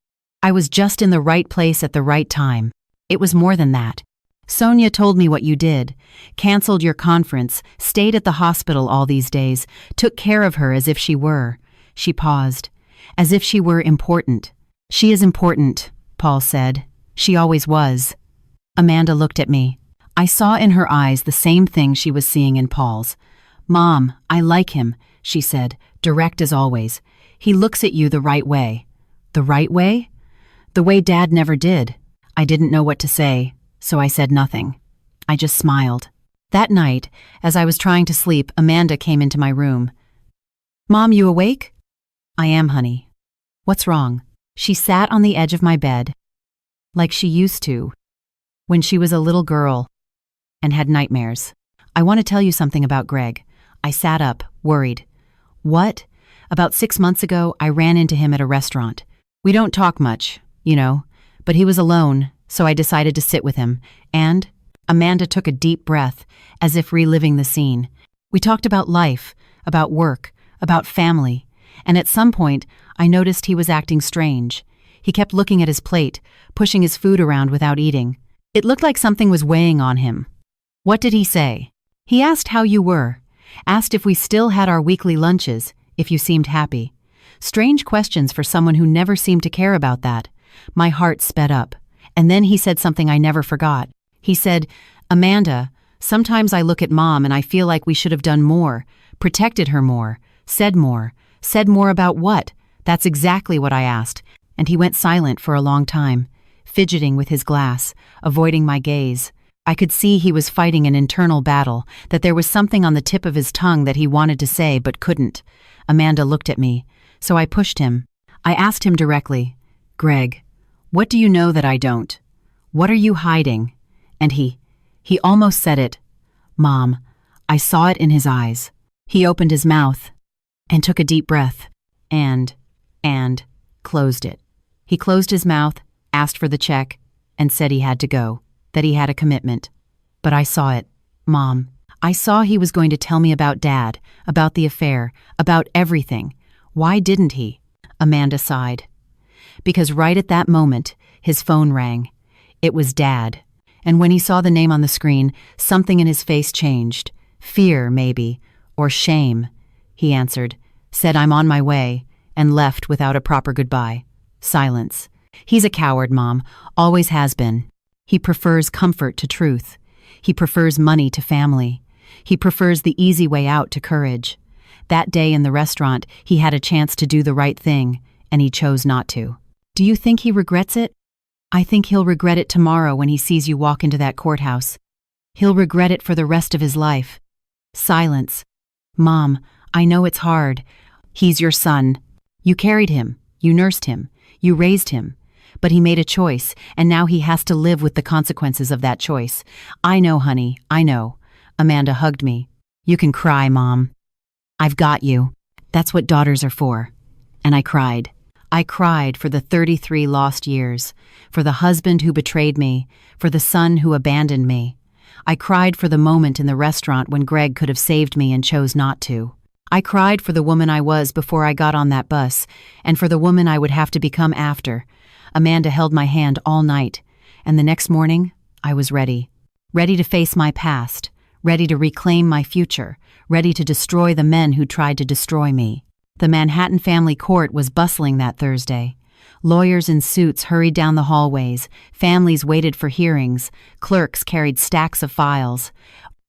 I was just in the right place at the right time. It was more than that. Sonia told me what you did. Canceled your conference, stayed at the hospital all these days, took care of her as if she were. She paused. As if she were important. She is important, Paul said. She always was. Amanda looked at me. I saw in her eyes the same thing she was seeing in Paul's. Mom, I like him, she said, direct as always. He looks at you the right way. The right way? The way Dad never did. I didn't know what to say, so I said nothing. I just smiled. That night, as I was trying to sleep, Amanda came into my room. Mom, you awake? I am, honey. What's wrong? She sat on the edge of my bed, like she used to, when she was a little girl and had nightmares. I want to tell you something about Greg. I sat up, worried. What? About 6 months ago, I ran into him at a restaurant. We don't talk much, but he was alone, so I decided to sit with him, and Amanda took a deep breath, as if reliving the scene. We talked about life, about work, about family, and at some point, I noticed he was acting strange. He kept looking at his plate, pushing his food around without eating. It looked like something was weighing on him. What did he say? He asked how you were, asked if we still had our weekly lunches, if you seemed happy. Strange questions for someone who never seemed to care about that. My heart sped up. And then he said something I never forgot. He said, Amanda, sometimes I look at Mom and I feel like we should have done more, protected her more, said more. Said more about what? That's exactly what I asked. And he went silent for a long time, fidgeting with his glass, avoiding my gaze. I could see he was fighting an internal battle, that there was something on the tip of his tongue that he wanted to say but couldn't. Amanda looked at me, so I pushed him. I asked him directly, Greg, what do you know that I don't? What are you hiding? And he almost said it. Mom, I saw it in his eyes. He opened his mouth and took a deep breath and closed it. He closed his mouth, asked for the check, and said he had to go, that he had a commitment. But I saw it, Mom. I saw he was going to tell me about Dad, about the affair, about everything. Why didn't he? Amanda sighed. Because right at that moment, his phone rang. It was Dad. And when he saw the name on the screen, something in his face changed. Fear, maybe, or shame. He answered, said I'm on my way, and left without a proper goodbye. Silence. He's a coward, Mom. Always has been. He prefers comfort to truth. He prefers money to family. He prefers the easy way out to courage. That day in the restaurant, he had a chance to do the right thing, and he chose not to. Do you think he regrets it? I think he'll regret it tomorrow when he sees you walk into that courthouse. He'll regret it for the rest of his life. Silence. Mom, I know it's hard. He's your son. You carried him. You nursed him. You raised him. But he made a choice, and now he has to live with the consequences of that choice. I know, honey, I know. Amanda hugged me. You can cry, Mom. I've got you. That's what daughters are for. And I cried. I cried for the 33 lost years, for the husband who betrayed me, for the son who abandoned me. I cried for the moment in the restaurant when Greg could have saved me and chose not to. I cried for the woman I was before I got on that bus, and for the woman I would have to become after. Amanda held my hand all night, and the next morning, I was ready. Ready to face my past, ready to reclaim my future, ready to destroy the men who tried to destroy me. The Manhattan family court was bustling that Thursday. Lawyers in suits hurried down the hallways, families waited for hearings, clerks carried stacks of files.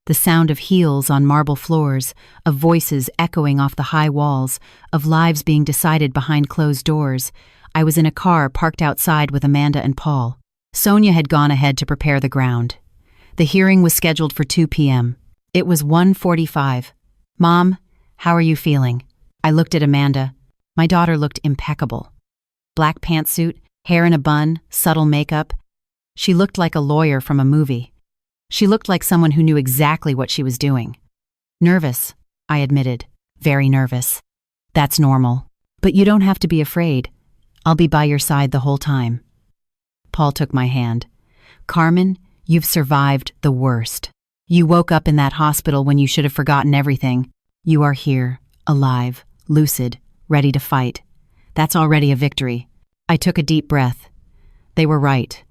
The sound of heels on marble floors, of voices echoing off the high walls, of lives being decided behind closed doors. I was in a car parked outside with Amanda and Paul. Sonia had gone ahead to prepare the ground. The hearing was scheduled for 2 p.m. It was 1:45. Mom, how are you feeling? I looked at Amanda. My daughter looked impeccable. Black pantsuit, hair in a bun, subtle makeup. She looked like a lawyer from a movie. She looked like someone who knew exactly what she was doing. Nervous, I admitted. Very nervous. That's normal. But you don't have to be afraid. I'll be by your side the whole time. Paul took my hand. Carmen, you've survived the worst. You woke up in that hospital when you should have forgotten everything. You are here, alive, lucid, ready to fight. That's already a victory. I took a deep breath. They were right.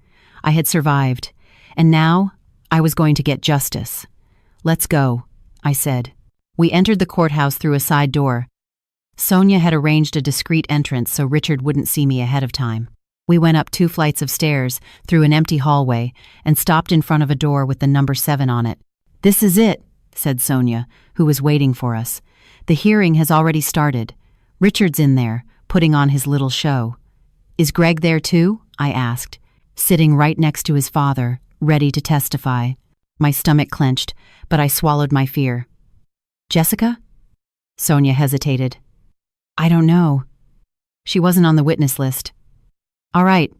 I had survived. And now, I was going to get justice. Let's go, I said. We entered the courthouse through a side door. Sonia had arranged a discreet entrance so Richard wouldn't see me ahead of time. We went up 2 flights of stairs, through an empty hallway, and stopped in front of a door with the number 7 on it. This is it, said Sonia, who was waiting for us. The hearing has already started. Richard's in there, putting on his little show. Is Greg there too? I asked, sitting right next to his father, ready to testify. My stomach clenched, but I swallowed my fear. Jessica? Sonia hesitated. I don't know. She wasn't on the witness list. All right,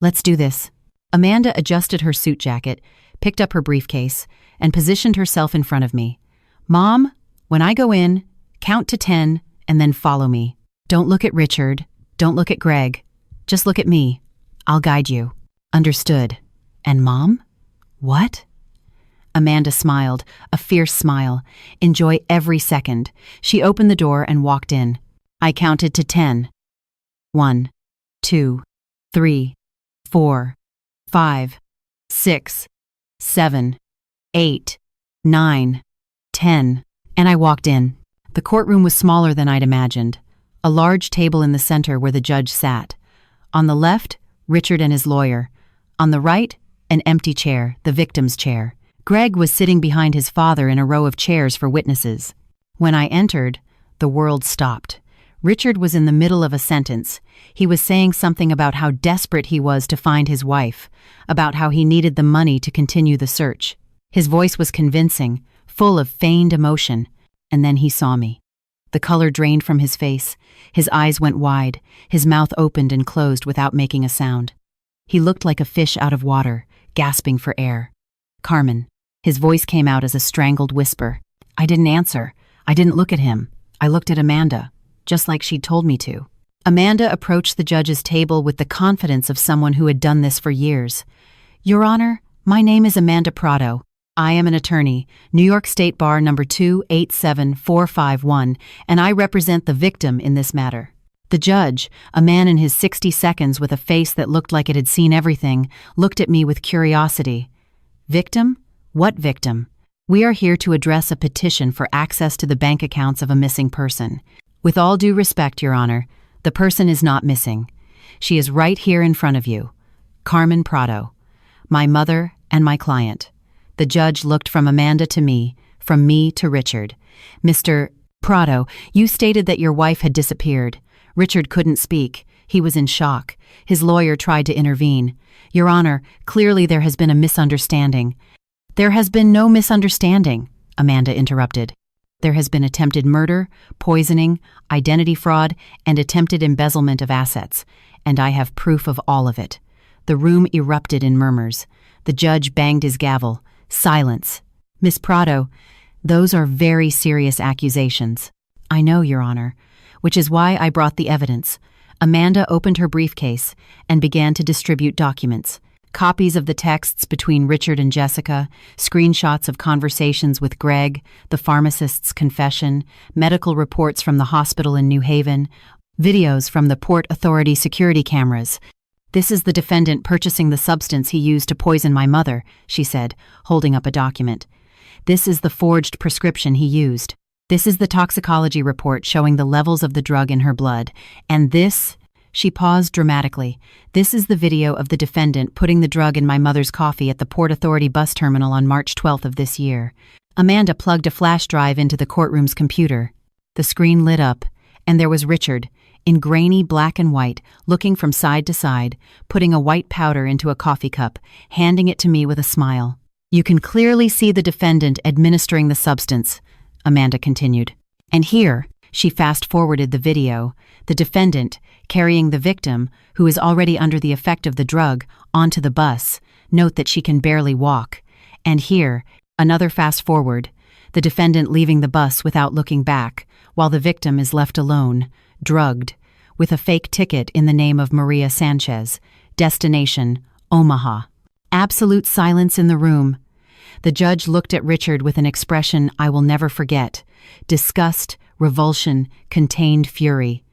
let's do this. Amanda adjusted her suit jacket, picked up her briefcase, and positioned herself in front of me. Mom, when I go in, count to 10 and then follow me. Don't look at Richard. Don't look at Greg. Just look at me. I'll guide you. Understood. And Mom? What? Amanda smiled, a fierce smile. Enjoy every second. She opened the door and walked in. I counted to 10. 1, 2, 3, 4, 5, 6, 7, 8, 9, 10, and I walked in. The courtroom was smaller than I'd imagined. A large table in the center where the judge sat. On the left, Richard and his lawyer. On the right, an empty chair, the victim's chair. Greg was sitting behind his father in a row of chairs for witnesses. When I entered, the world stopped. Richard was in the middle of a sentence. He was saying something about how desperate he was to find his wife, about how he needed the money to continue the search. His voice was convincing, full of feigned emotion, and then he saw me. The color drained from his face, his eyes went wide, his mouth opened and closed without making a sound. He looked like a fish out of water, gasping for air. Carmen. His voice came out as a strangled whisper. I didn't answer. I didn't look at him. I looked at Amanda, just like she'd told me to. Amanda approached the judge's table with the confidence of someone who had done this for years. Your Honor, my name is Amanda Prado. I am an attorney, New York State Bar number 287451, and I represent the victim in this matter. The judge, a man in his 60 seconds with a face that looked like it had seen everything, looked at me with curiosity. Victim? What victim? We are here to address a petition for access to the bank accounts of a missing person. With all due respect, Your Honor, the person is not missing. She is right here in front of you. Carmen Prado, my mother and my client. The judge looked from Amanda to me, from me to Richard. Mr. Prado, you stated that your wife had disappeared. Richard couldn't speak. He was in shock. His lawyer tried to intervene. Your Honor, clearly there has been a misunderstanding. There has been no misunderstanding, Amanda interrupted. There has been attempted murder, poisoning, identity fraud, and attempted embezzlement of assets, and I have proof of all of it. The room erupted in murmurs. The judge banged his gavel. Silence. Miss Prado, those are very serious accusations. I know, Your Honor, which is why I brought the evidence. Amanda opened her briefcase and began to distribute documents. Copies of the texts between Richard and Jessica, screenshots of conversations with Greg, the pharmacist's confession, medical reports from the hospital in New Haven, videos from the Port Authority security cameras. This is the defendant purchasing the substance he used to poison my mother, she said, holding up a document. This is the forged prescription he used. This is the toxicology report showing the levels of the drug in her blood. And this, she paused dramatically, this is the video of the defendant putting the drug in my mother's coffee at the Port Authority bus terminal on March 12th of this year. Amanda plugged a flash drive into the courtroom's computer. The screen lit up, and there was Richard, in grainy black and white, looking from side to side, putting a white powder into a coffee cup, handing it to me with a smile. You can clearly see the defendant administering the substance, Amanda continued. And here, she fast-forwarded the video, the defendant, carrying the victim, who is already under the effect of the drug, onto the bus. Note that she can barely walk. And here, another fast-forward, the defendant leaving the bus without looking back, while the victim is left alone, drugged, with a fake ticket in the name of Maria Sanchez. Destination, Omaha. Absolute silence in the room. The judge looked at Richard with an expression I will never forget. Disgust, revulsion, contained fury.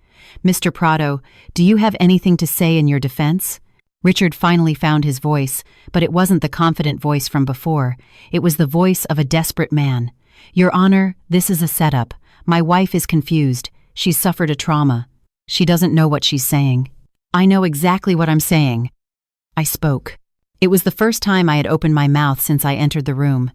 "Mr. Prado, do you have anything to say in your defense?" Richard finally found his voice, but it wasn't the confident voice from before. It was the voice of a desperate man. "Your Honor, this is a setup. My wife is confused. She's suffered a trauma. She doesn't know what she's saying." "I know exactly what I'm saying." I spoke. It was the first time I had opened my mouth since I entered the room.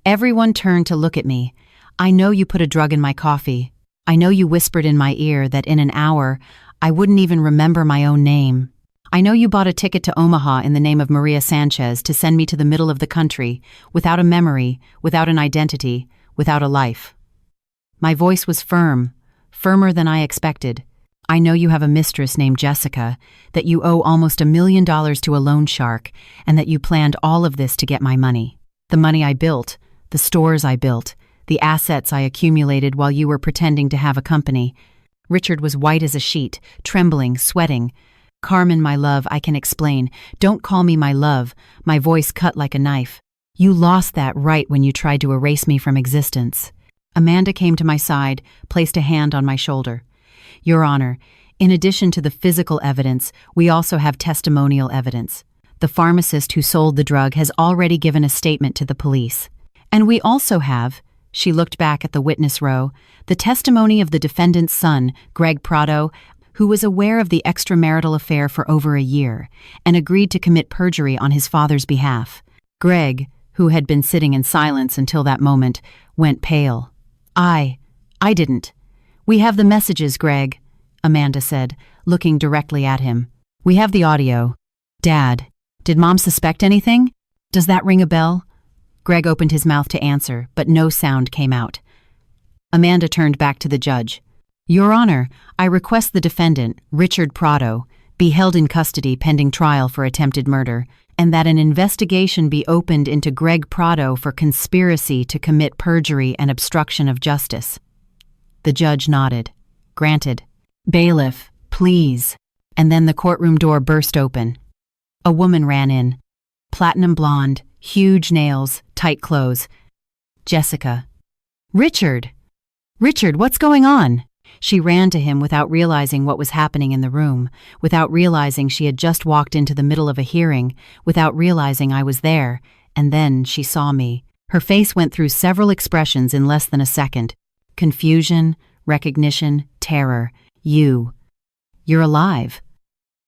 Everyone turned to look at me. "I know you put a drug in my coffee. I know you whispered in my ear that in an hour I wouldn't even remember my own name. I know you bought a ticket to Omaha in the name of Maria Sanchez to send me to the middle of the country, without a memory, without an identity, without a life." My voice was firm, firmer than I expected. "I know you have a mistress named Jessica, that you owe almost $1 million to a loan shark, and that you planned all of this to get my money. The money I built, the stores I built, the assets I accumulated while you were pretending to have a company." Richard was white as a sheet, trembling, sweating. "Carmen, my love, I can explain. Don't call me my love." My voice cut like a knife. "You lost that right when you tried to erase me from existence." Amanda came to my side, placed a hand on my shoulder. "Your Honor, in addition to the physical evidence, we also have testimonial evidence. The pharmacist who sold the drug has already given a statement to the police. And we also have," she looked back at the witness row, "the testimony of the defendant's son, Greg Prado, who was aware of the extramarital affair for over a year and agreed to commit perjury on his father's behalf." Greg, who had been sitting in silence until that moment, went pale. I didn't." "We have the messages, Greg," Amanda said, looking directly at him. "We have the audio." "Dad, did Mom suspect anything? Does that ring a bell?" Greg opened his mouth to answer, but no sound came out. Amanda turned back to the judge. "Your Honor, I request the defendant, Richard Prado, be held in custody pending trial for attempted murder, and that an investigation be opened into Greg Prado for conspiracy to commit perjury and obstruction of justice." The judge nodded. "Granted." "Bailiff, please." And then the courtroom door burst open. A woman ran in. Platinum blonde, huge nails, tight clothes. "Jessica." "Richard! Richard, what's going on?" She ran to him without realizing what was happening in the room, without realizing she had just walked into the middle of a hearing, without realizing I was there, and then she saw me. Her face went through several expressions in less than a second. Confusion, recognition, terror. You're alive."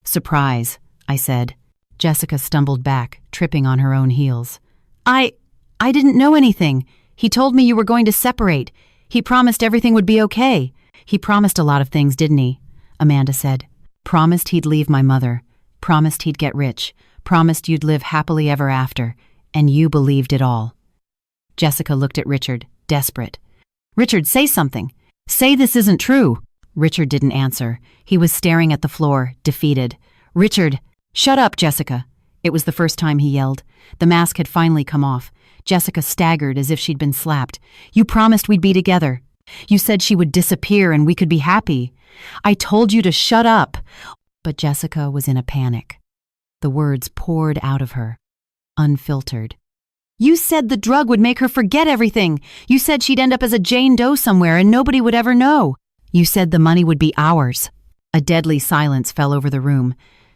"Surprise," I said. Jessica stumbled back, tripping on her own heels. I didn't know anything. He told me you were going to separate. He promised everything would be okay." "He promised a lot of things, didn't he?" Amanda said. "Promised he'd leave my mother. Promised he'd get rich. Promised you'd live happily ever after. And you believed it all." Jessica looked at Richard, desperate. "Richard, say something. Say this isn't true." Richard didn't answer. He was staring at the floor, defeated. "Richard, shut up, Jessica." It was the first time he yelled. The mask had finally come off. Jessica staggered as if she'd been slapped. "You promised we'd be together. You said she would disappear and we could be happy. I told you to shut up." But Jessica was in a panic. The words poured out of her, unfiltered. "You said the drug would make her forget everything. You said she'd end up as a Jane Doe somewhere and nobody would ever know. You said the money would be ours." A deadly silence fell over the room.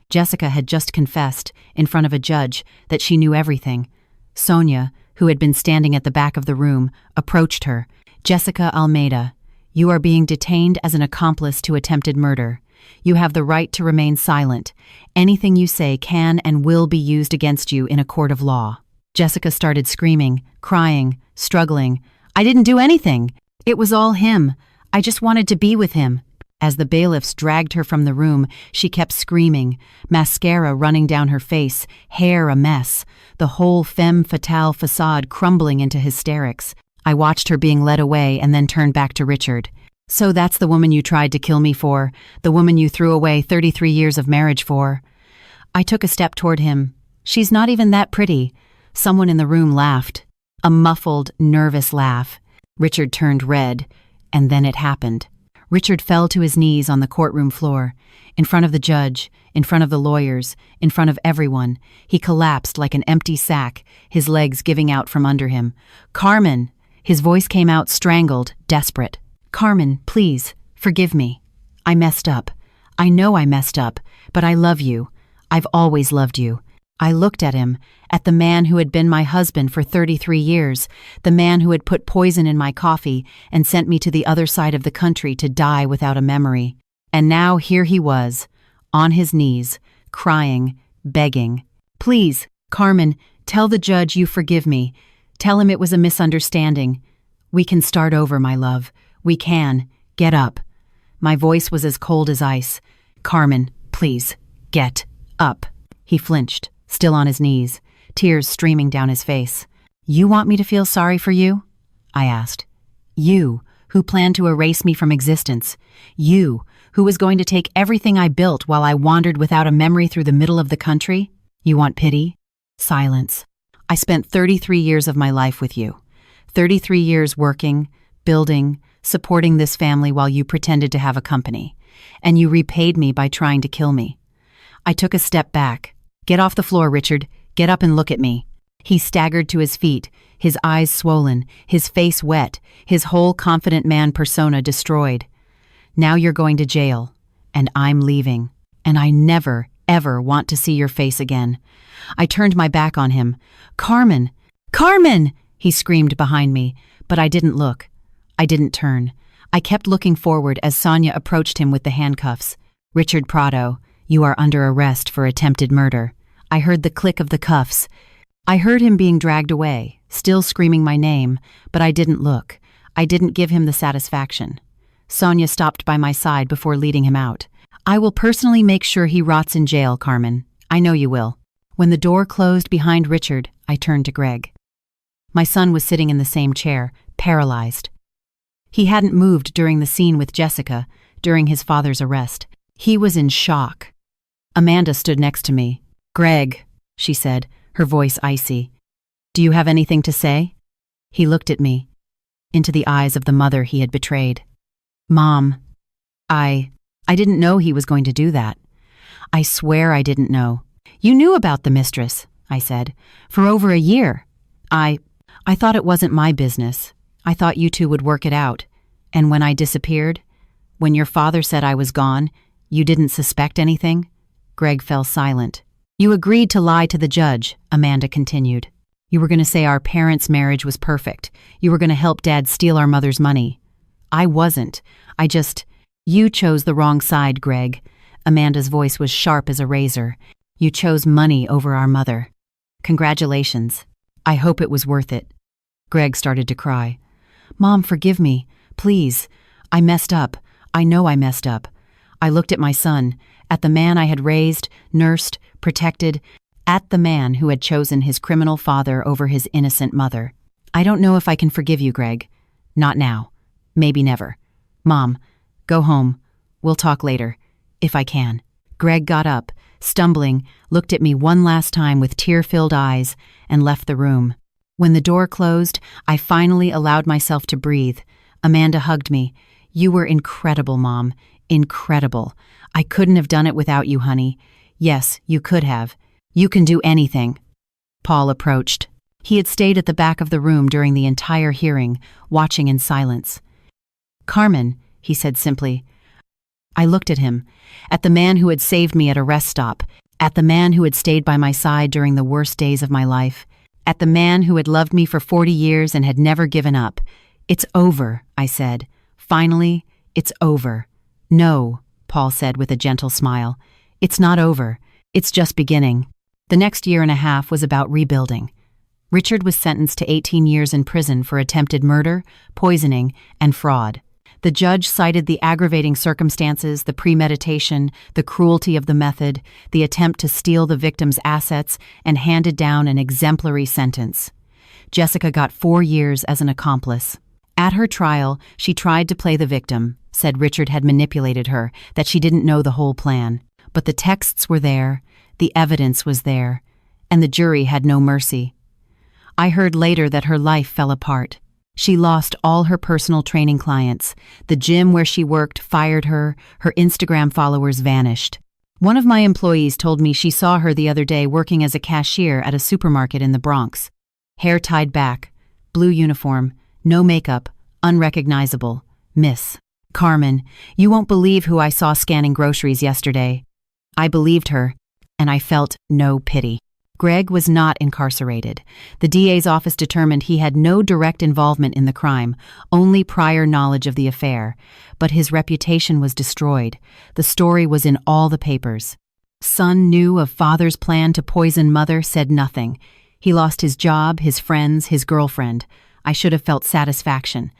Jessica had just confessed, in front of a judge, that she knew everything. Sonia, who had been standing at the back of the room, approached her. "Jessica Almeida, you are being detained as an accomplice to attempted murder. You have the right to remain silent. Anything you say can and will be used against you in a court of law." Jessica started screaming, crying, struggling. "I didn't do anything. It was all him. I just wanted to be with him." As the bailiffs dragged her from the room, she kept screaming, mascara running down her face, hair a mess, the whole femme fatale facade crumbling into hysterics. I watched her being led away and then turned back to Richard. "So that's the woman you tried to kill me for, the woman you threw away 33 years of marriage for." I took a step toward him. "She's not even that pretty." Someone in the room laughed. A muffled, nervous laugh. Richard turned red, and then it happened. Richard fell to his knees on the courtroom floor, in front of the judge, in front of the lawyers, in front of everyone. He collapsed like an empty sack, his legs giving out from under him. "Carmen!" His voice came out strangled, desperate. "Carmen, please, forgive me. I messed up. I know I messed up, but I love you. I've always loved you." I looked at him, at the man who had been my husband for 33 years, the man who had put poison in my coffee and sent me to the other side of the country to die without a memory. And now here he was, on his knees, crying, begging. "Please, Carmen, tell the judge you forgive me. Tell him it was a misunderstanding. We can start over, my love. We can. Get up." My voice was as cold as ice. "Carmen, please, get up." He flinched, still on his knees, tears streaming down his face. "You want me to feel sorry for you?" I asked. "You, who planned to erase me from existence. You, who was going to take everything I built while I wandered without a memory through the middle of the country? You want pity?" Silence. "I spent 33 years of my life with you. 33 years working, building, supporting this family while you pretended to have a company. And you repaid me by trying to kill me." I took a step back. "Get off the floor, Richard. Get up and look at me." He staggered to his feet, his eyes swollen, his face wet, his whole confident man persona destroyed. "Now you're going to jail, and I'm leaving, and I never, ever want to see your face again." I turned my back on him. "Carmen! Carmen!" he screamed behind me, but I didn't look. I didn't turn. I kept looking forward as Sonia approached him with the handcuffs. "Richard Prado, you are under arrest for attempted murder." I heard the click of the cuffs. I heard him being dragged away, still screaming my name, but I didn't look. I didn't give him the satisfaction. Sonia stopped by my side before leading him out. "I will personally make sure he rots in jail, Carmen. I know you will." When the door closed behind Richard, I turned to Greg. My son was sitting in the same chair, paralyzed. He hadn't moved during the scene with Jessica, during his father's arrest. He was in shock. Amanda stood next to me. "Greg," she said, her voice icy. "Do you have anything to say?" He looked at me, into the eyes of the mother he had betrayed. "Mom, I didn't know he was going to do that. I swear I didn't know." "You knew about the mistress," I said, "for over a year. I thought it wasn't my business. I thought you two would work it out. And when I disappeared, when your father said I was gone, you didn't suspect anything?" Greg fell silent. "You agreed to lie to the judge," Amanda continued. "You were going to say our parents' marriage was perfect. You were going to help Dad steal our mother's money. I wasn't. You chose the wrong side, Greg." Amanda's voice was sharp as a razor. "You chose money over our mother. Congratulations. I hope it was worth it." Greg started to cry. "Mom, forgive me. Please. I messed up. I know I messed up." I looked at my son, at the man I had raised, nursed, protected, at the man who had chosen his criminal father over his innocent mother. "I don't know if I can forgive you, Greg. Not now. Maybe never. Mom, go home. We'll talk later, if I can." Greg got up, stumbling, looked at me one last time with tear-filled eyes, and left the room. When the door closed, I finally allowed myself to breathe. Amanda hugged me. "You were incredible, Mom. Incredible. I couldn't have done it without you, honey." "Yes, you could have. You can do anything." Paul approached. He had stayed at the back of the room during the entire hearing, watching in silence. "Carmen," he said simply. I looked at him, at the man who had saved me at a rest stop, at the man who had stayed by my side during the worst days of my life, at the man who had loved me for 40 years and had never given up. "It's over," I said. "Finally, it's over." "No," Paul said with a gentle smile. "It's not over. It's just beginning." The next year and a half was about rebuilding. Richard was sentenced to 18 years in prison for attempted murder, poisoning, and fraud. The judge cited the aggravating circumstances, the premeditation, the cruelty of the method, the attempt to steal the victim's assets, and handed down an exemplary sentence. Jessica got 4 years as an accomplice. At her trial, she tried to play the victim, said Richard had manipulated her, that she didn't know the whole plan. But the texts were there, the evidence was there, and the jury had no mercy. I heard later that her life fell apart. She lost all her personal training clients. The gym where she worked fired her. Her Instagram followers vanished. One of my employees told me she saw her the other day working as a cashier at a supermarket in the Bronx. Hair tied back, blue uniform, no makeup, unrecognizable. Miss Carmen, you won't believe who I saw scanning groceries yesterday. I believed her, and I felt no pity. Greg was not incarcerated. The DA's office determined he had no direct involvement in the crime, only prior knowledge of the affair. But his reputation was destroyed. The story was in all the papers. Son knew of father's plan to poison mother, said nothing. He lost his job, his friends, his girlfriend. I should have felt satisfaction.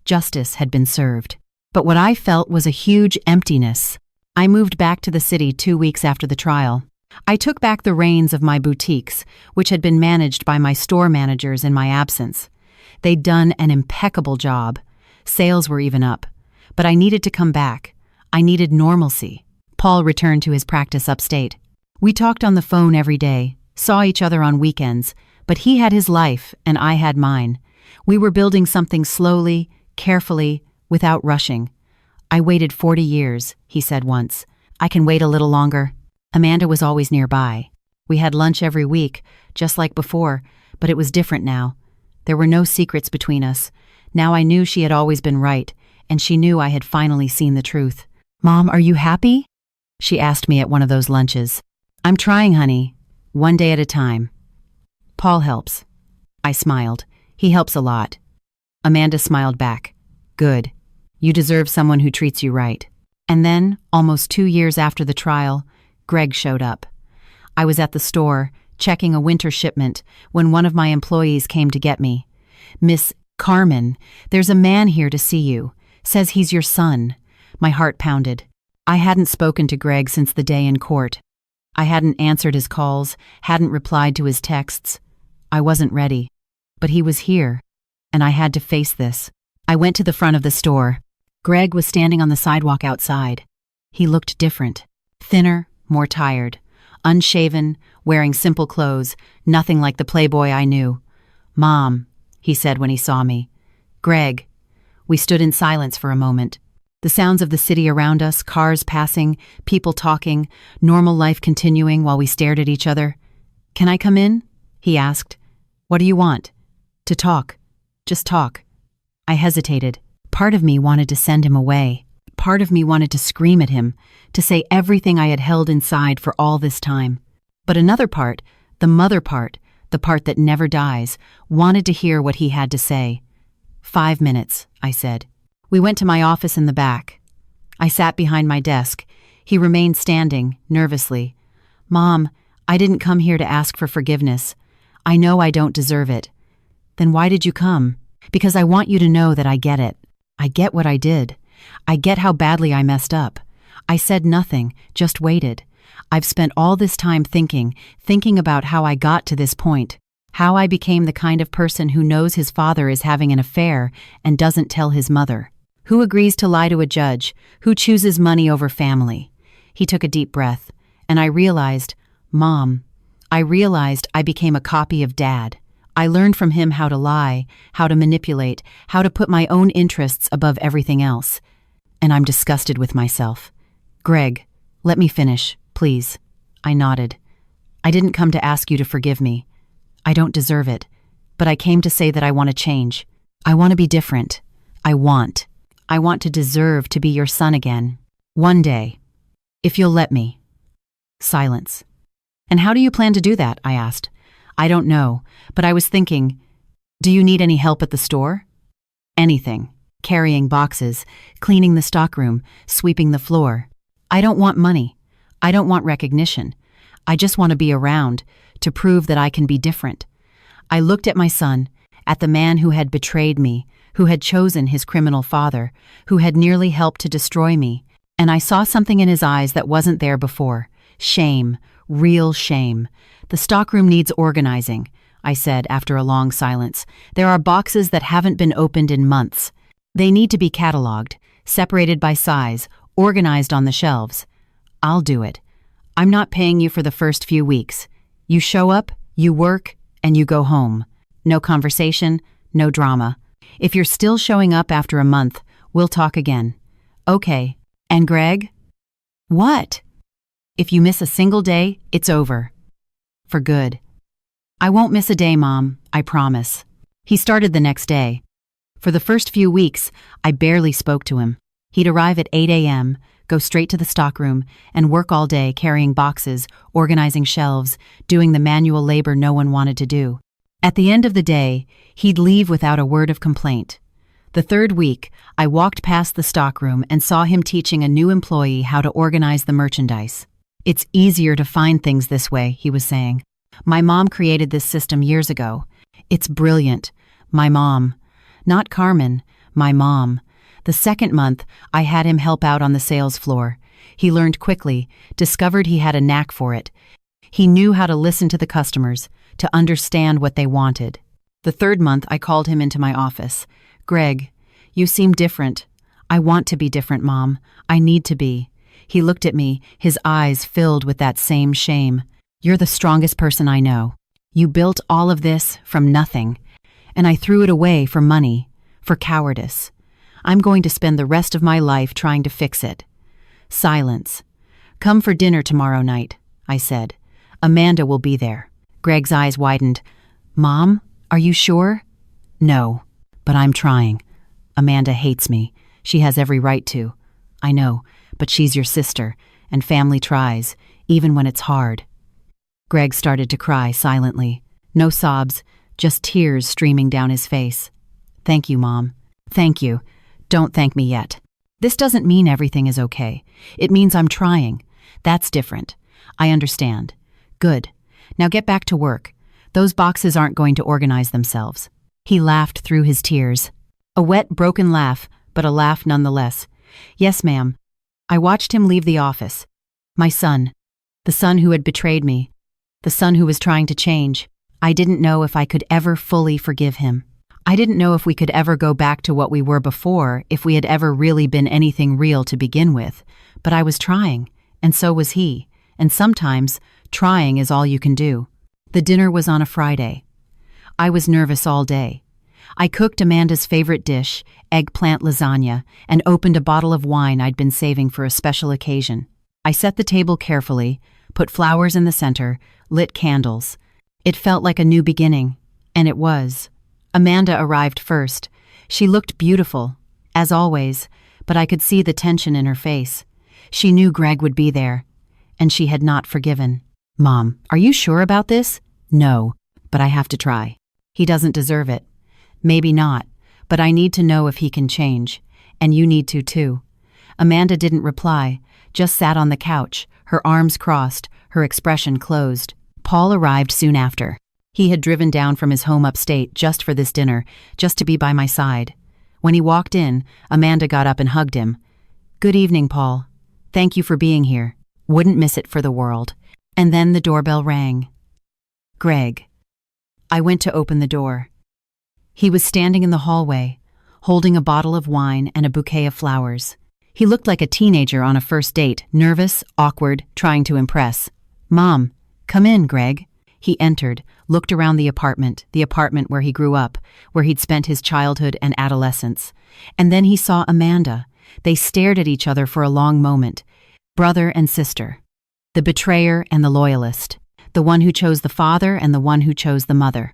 Justice had been served. But what I felt was a huge emptiness. I moved back to the city 2 weeks after the trial. I took back the reins of my boutiques, which had been managed by my store managers in my absence. They'd done an impeccable job. Sales were even up. But I needed to come back. I needed normalcy. Paul returned to his practice upstate. We talked on the phone every day, saw each other on weekends, but he had his life and I had mine. We were building something slowly, carefully, without rushing. I waited 40 years, he said once. I can wait a little longer. Amanda was always nearby. We had lunch every week, just like before, but it was different now. There were no secrets between us. Now I knew she had always been right, and she knew I had finally seen the truth. Mom, are you happy? She asked me at one of those lunches. I'm trying, honey. One day at a time. Paul helps. I smiled. He helps a lot. Amanda smiled back. Good. You deserve someone who treats you right. And then, almost 2 years after the trial, Greg showed up. I was at the store, checking a winter shipment, when one of my employees came to get me. Miss Carmen, there's a man here to see you. Says he's your son. My heart pounded. I hadn't spoken to Greg since the day in court. I hadn't answered his calls, hadn't replied to his texts. I wasn't ready. But he was here, and I had to face this. I went to the front of the store. Greg was standing on the sidewalk outside. He looked different. Thinner, more tired. Unshaven, wearing simple clothes, nothing like the playboy I knew. Mom, he said when he saw me. Greg. We stood in silence for a moment. The sounds of the city around us, cars passing, people talking, normal life continuing while we stared at each other. Can I come in? He asked. What do you want? To talk. Just talk. I hesitated. Part of me wanted to send him away. Part of me wanted to scream at him, to say everything I had held inside for all this time. But another part, the mother part, the part that never dies, wanted to hear what he had to say. 5 minutes, I said. We went to my office in the back. I sat behind my desk. He remained standing, nervously. Mom, I didn't come here to ask for forgiveness. I know I don't deserve it. Then why did you come? Because I want you to know that I get it. I get what I did. I get how badly I messed up. I said nothing, just waited. I've spent all this time thinking about how I got to this point, how I became the kind of person who knows his father is having an affair and doesn't tell his mother, who agrees to lie to a judge, who chooses money over family. He took a deep breath, and I realized, Mom, I became a copy of Dad. I learned from him how to lie, how to manipulate, how to put my own interests above everything else. And I'm disgusted with myself. Greg, let me finish, please. I nodded. I didn't come to ask you to forgive me. I don't deserve it. But I came to say that I want to change. I want to be different. I want to deserve to be your son again. One day. If you'll let me. Silence. And how do you plan to do that? I asked. I don't know, but I was thinking, do you need any help at the store? Anything. Carrying boxes, cleaning the stockroom, sweeping the floor. I don't want money. I don't want recognition. I just want to be around, to prove that I can be different. I looked at my son, at the man who had betrayed me, who had chosen his criminal father, who had nearly helped to destroy me, and I saw something in his eyes that wasn't there before. Shame, real shame. The stockroom needs organizing, I said after a long silence. There are boxes that haven't been opened in months. They need to be cataloged, separated by size, organized on the shelves. I'll do it. I'm not paying you for the first few weeks. You show up, you work, and you go home. No conversation, no drama. If you're still showing up after a month, we'll talk again. Okay. And Greg? What? If you miss a single day, it's over. For good. I won't miss a day, Mom, I promise. He started the next day. For the first few weeks, I barely spoke to him. He'd arrive at 8 a.m., go straight to the stockroom, and work all day carrying boxes, organizing shelves, doing the manual labor no one wanted to do. At the end of the day, he'd leave without a word of complaint. The third week, I walked past the stockroom and saw him teaching a new employee how to organize the merchandise. It's easier to find things this way, he was saying. My mom created this system years ago. It's brilliant. My mom. Not Carmen, my mom. The second month, I had him help out on the sales floor. He learned quickly, discovered he had a knack for it. He knew how to listen to the customers, to understand what they wanted. The third month, I called him into my office. Greg, you seem different. I want to be different, Mom. I need to be. He looked at me, his eyes filled with that same shame. You're the strongest person I know. You built all of this from nothing, and I threw it away for money, for cowardice. I'm going to spend the rest of my life trying to fix it. Silence. Come for dinner tomorrow night, I said. Amanda will be there. Greg's eyes widened. Mom, are you sure? No, but I'm trying. Amanda hates me. She has every right to. I know, but she's your sister, and family tries, even when it's hard. Greg started to cry silently. No sobs, just tears streaming down his face. Thank you, Mom. Thank you. Don't thank me yet. This doesn't mean everything is okay. It means I'm trying. That's different. I understand. Good. Now get back to work. Those boxes aren't going to organize themselves. He laughed through his tears. A wet, broken laugh, but a laugh nonetheless. Yes, ma'am. I watched him leave the office. My son. The son who had betrayed me. The son who was trying to change. I didn't know if I could ever fully forgive him. I didn't know if we could ever go back to what we were before, if we had ever really been anything real to begin with. But I was trying, and so was he. And sometimes, trying is all you can do. The dinner was on a Friday. I was nervous all day. I cooked Amanda's favorite dish, eggplant lasagna, and opened a bottle of wine I'd been saving for a special occasion. I set the table carefully, put flowers in the center, lit candles. It felt like a new beginning, and it was. Amanda arrived first. She looked beautiful, as always, but I could see the tension in her face. She knew Greg would be there, and she had not forgiven. Mom, are you sure about this? No, but I have to try. He doesn't deserve it. Maybe not, but I need to know if he can change, and you need to too. Amanda didn't reply, just sat on the couch, her arms crossed, her expression closed. Paul arrived soon after. He had driven down from his home upstate just for this dinner, just to be by my side. When he walked in, Amanda got up and hugged him. Good evening, Paul. Thank you for being here. Wouldn't miss it for the world. And then the doorbell rang. Greg. I went to open the door. He was standing in the hallway, holding a bottle of wine and a bouquet of flowers. He looked like a teenager on a first date, nervous, awkward, trying to impress. Mom, come in, Greg. He entered, looked around the apartment where he grew up, where he'd spent his childhood and adolescence. And then he saw Amanda. They stared at each other for a long moment. Brother and sister. The betrayer and the loyalist. The one who chose the father and the one who chose the mother.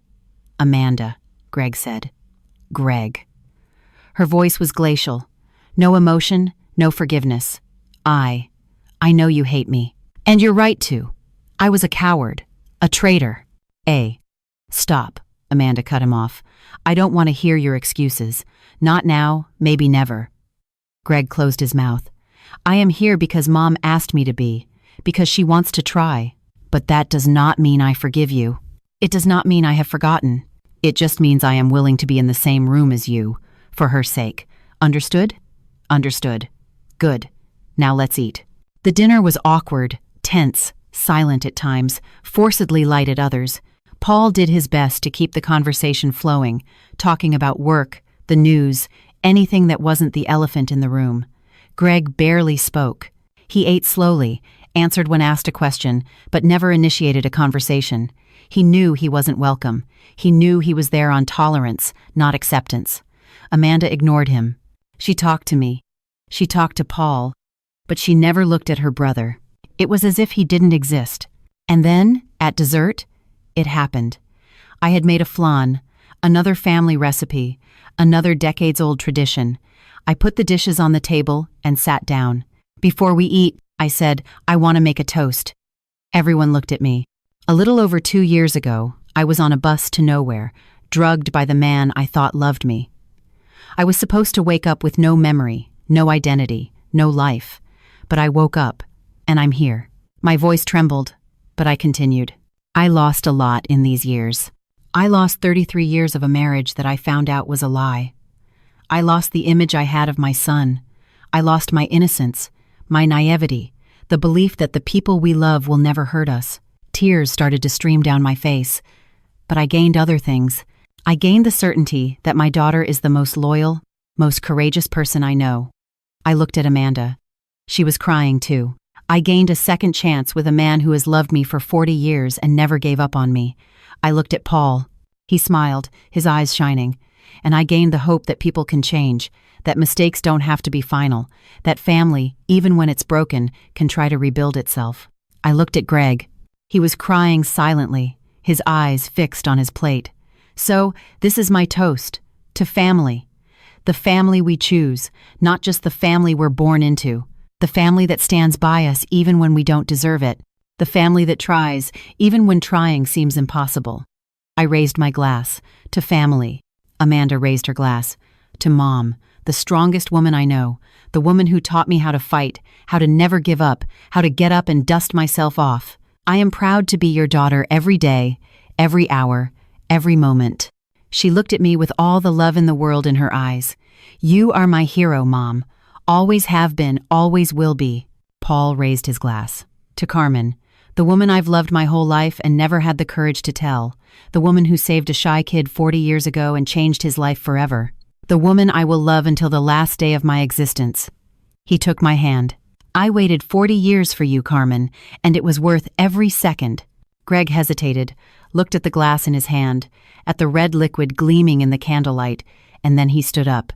Amanda, Greg said. Greg. Her voice was glacial. No emotion, no forgiveness. I know you hate me. And you're right to. I was a coward. A traitor. Stop, Amanda cut him off. I don't want to hear your excuses. Not now, maybe never. Greg closed his mouth. I am here because Mom asked me to be, because she wants to try. But that does not mean I forgive you. It does not mean I have forgotten. It just means I am willing to be in the same room as you, for her sake. Understood? Understood. Good. Now let's eat. The dinner was awkward, tense, silent at times, forcedly light at others. Paul did his best to keep the conversation flowing, talking about work, the news, anything that wasn't the elephant in the room. Greg barely spoke. He ate slowly, answered when asked a question, but never initiated a conversation. He knew he wasn't welcome. He knew he was there on tolerance, not acceptance. Amanda ignored him. She talked to me. She talked to Paul. But she never looked at her brother. It was as if he didn't exist. And then, at dessert, it happened. I had made a flan, another family recipe, another decades-old tradition. I put the dishes on the table and sat down. Before we eat, I said, I want to make a toast. Everyone looked at me. A little over 2 years ago, I was on a bus to nowhere, drugged by the man I thought loved me. I was supposed to wake up with no memory, no identity, no life. But I woke up, and I'm here. My voice trembled, but I continued. I lost a lot in these years. I lost 33 years of a marriage that I found out was a lie. I lost the image I had of my son. I lost my innocence, my naivety, the belief that the people we love will never hurt us. Tears started to stream down my face. But I gained other things. I gained the certainty that my daughter is the most loyal, most courageous person I know. I looked at Amanda. She was crying too. I gained a second chance with a man who has loved me for 40 years and never gave up on me. I looked at Paul. He smiled, his eyes shining. And I gained the hope that people can change, that mistakes don't have to be final, that family, even when it's broken, can try to rebuild itself. I looked at Greg. He was crying silently, his eyes fixed on his plate. So, this is my toast. To family. The family we choose, not just the family we're born into. The family that stands by us even when we don't deserve it. The family that tries, even when trying seems impossible. I raised my glass. To family. Amanda raised her glass. To Mom, the strongest woman I know. The woman who taught me how to fight, how to never give up, how to get up and dust myself off. I am proud to be your daughter every day, every hour, every moment. She looked at me with all the love in the world in her eyes. You are my hero, Mom. Always have been, always will be. Paul raised his glass. To Carmen, the woman I've loved my whole life and never had the courage to tell. The woman who saved a shy kid 40 years ago and changed his life forever. The woman I will love until the last day of my existence. He took my hand. I waited 40 years for you, Carmen, and it was worth every second. Greg hesitated, looked at the glass in his hand, at the red liquid gleaming in the candlelight, and then he stood up.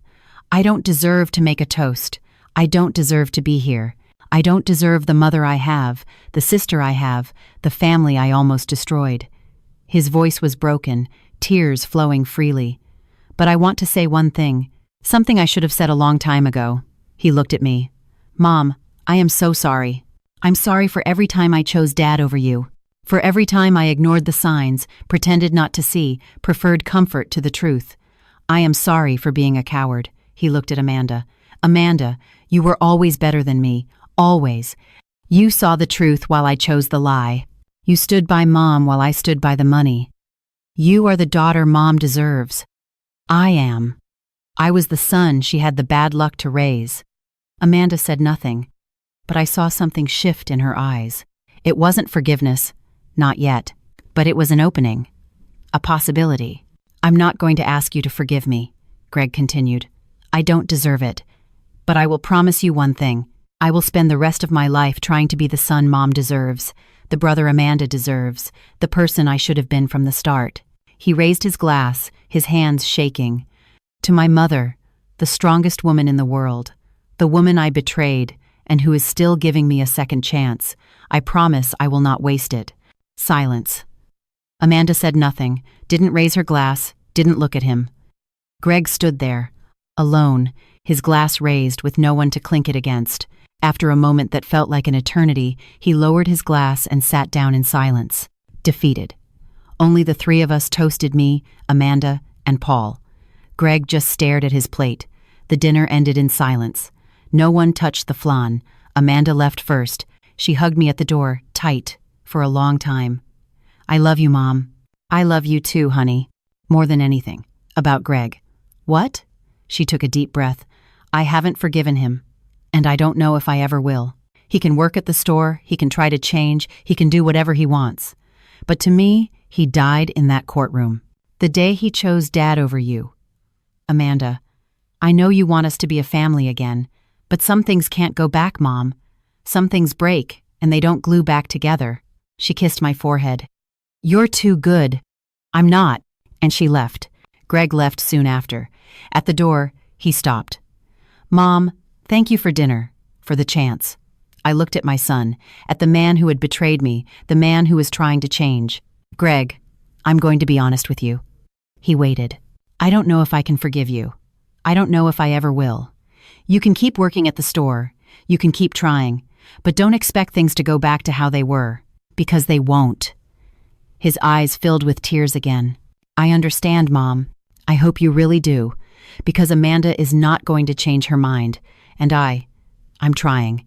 I don't deserve to make a toast. I don't deserve to be here. I don't deserve the mother I have, the sister I have, the family I almost destroyed. His voice was broken, tears flowing freely. But I want to say one thing, something I should have said a long time ago. He looked at me. Mom, I am so sorry. I'm sorry for every time I chose Dad over you. For every time I ignored the signs, pretended not to see, preferred comfort to the truth. I am sorry for being a coward. He looked at Amanda. Amanda, you were always better than me. Always. You saw the truth while I chose the lie. You stood by Mom while I stood by the money. You are the daughter Mom deserves. I am. I was the son she had the bad luck to raise. Amanda said nothing, but I saw something shift in her eyes. It wasn't forgiveness, not yet, but it was an opening, a possibility. I'm not going to ask you to forgive me, Greg continued. I don't deserve it, but I will promise you one thing. I will spend the rest of my life trying to be the son Mom deserves, the brother Amanda deserves, the person I should have been from the start. He raised his glass, his hands shaking. To my mother, the strongest woman in the world, the woman I betrayed, and who is still giving me a second chance, I promise I will not waste it. Silence. Amanda said nothing, didn't raise her glass, didn't look at him. Greg stood there, alone, his glass raised with no one to clink it against. After a moment that felt like an eternity, he lowered his glass and sat down in silence, defeated. Only the three of us toasted, me, Amanda, and Paul. Greg just stared at his plate. The dinner ended in silence. No one touched the flan. Amanda left first. She hugged me at the door, tight, for a long time. I love you, Mom. I love you too, honey. More than anything. About Greg. What? She took a deep breath. I haven't forgiven him. And I don't know if I ever will. He can work at the store, he can try to change, he can do whatever he wants. But to me, he died in that courtroom. The day he chose Dad over you. Amanda, I know you want us to be a family again, but some things can't go back, Mom. Some things break, and they don't glue back together. She kissed my forehead. You're too good. I'm not. And she left. Greg left soon after. At the door, he stopped. "Mom, thank you for dinner, for the chance." I looked at my son, at the man who had betrayed me, the man who was trying to change. "Greg, I'm going to be honest with you." He waited. "I don't know if I can forgive you. I don't know if I ever will. You can keep working at the store. You can keep trying. But don't expect things to go back to how they were, because they won't." His eyes filled with tears again. "I understand, Mom. I hope you really do, because Amanda is not going to change her mind, and I'm trying.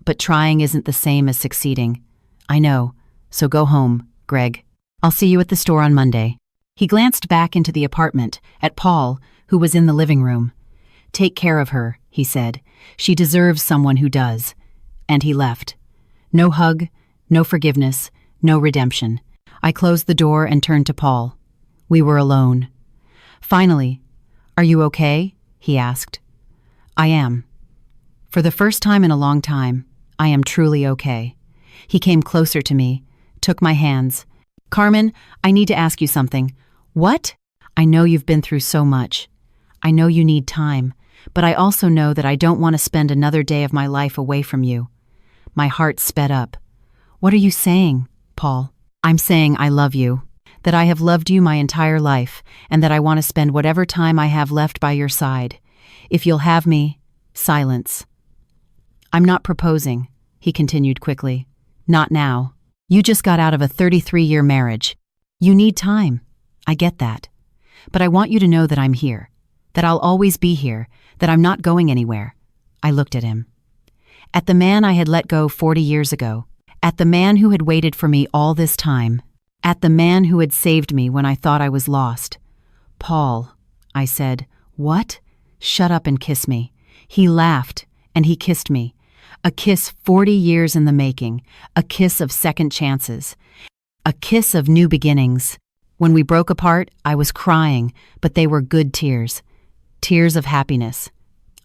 But trying isn't the same as succeeding. I know, so go home, Greg. I'll see you at the store on Monday." He glanced back into the apartment, at Paul, who was in the living room. "Take care of her," he said. "She deserves someone who does." And he left. No hug, no forgiveness, no redemption. I closed the door and turned to Paul. We were alone. Finally, "Are you okay?" he asked. "I am. For the first time in a long time, I am truly okay." He came closer to me, took my hands. "Carmen, I need to ask you something." "What?" "I know you've been through so much. I know you need time, but I also know that I don't want to spend another day of my life away from you." My heart sped up. "What are you saying, Paul?" "I'm saying I love you, that I have loved you my entire life, and that I want to spend whatever time I have left by your side. If you'll have me, silence." "I'm not proposing," he continued quickly. "Not now. You just got out of a 33-year marriage. You need time. I get that. But I want you to know that I'm here, that I'll always be here, that I'm not going anywhere." I looked at him. At the man I had let go 40 years ago. At the man who had waited for me all this time. At the man who had saved me when I thought I was lost. "Paul," I said. "What?" "Shut up and kiss me." He laughed, and he kissed me. A kiss 40 years in the making. A kiss of second chances. A kiss of new beginnings. When we broke apart, I was crying, but they were good tears. Tears of happiness.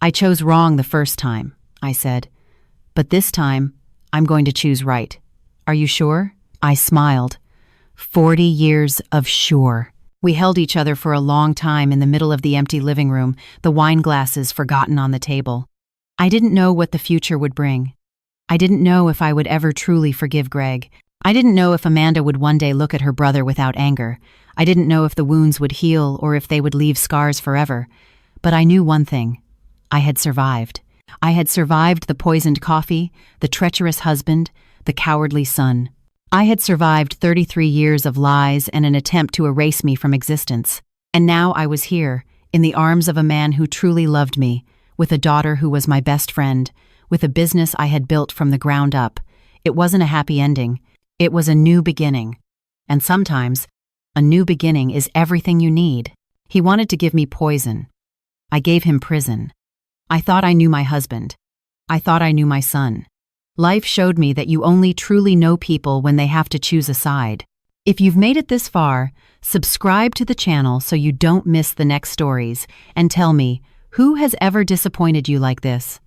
"I chose wrong the first time," I said. "But this time, I'm going to choose right. Are you sure?" I smiled. 40 years of sure. We held each other for a long time in the middle of the empty living room, the wine glasses forgotten on the table. I didn't know what the future would bring. I didn't know if I would ever truly forgive Greg. I didn't know if Amanda would one day look at her brother without anger. I didn't know if the wounds would heal or if they would leave scars forever. But I knew one thing. I had survived. I had survived the poisoned coffee, the treacherous husband, the cowardly son. I had survived 33 years of lies and an attempt to erase me from existence. And now I was here, in the arms of a man who truly loved me, with a daughter who was my best friend, with a business I had built from the ground up. It wasn't a happy ending. It was a new beginning. And sometimes, a new beginning is everything you need. He wanted to give me poison. I gave him prison. I thought I knew my husband. I thought I knew my son. Life showed me that you only truly know people when they have to choose a side. If you've made it this far, subscribe to the channel so you don't miss the next stories, and tell me, who has ever disappointed you like this?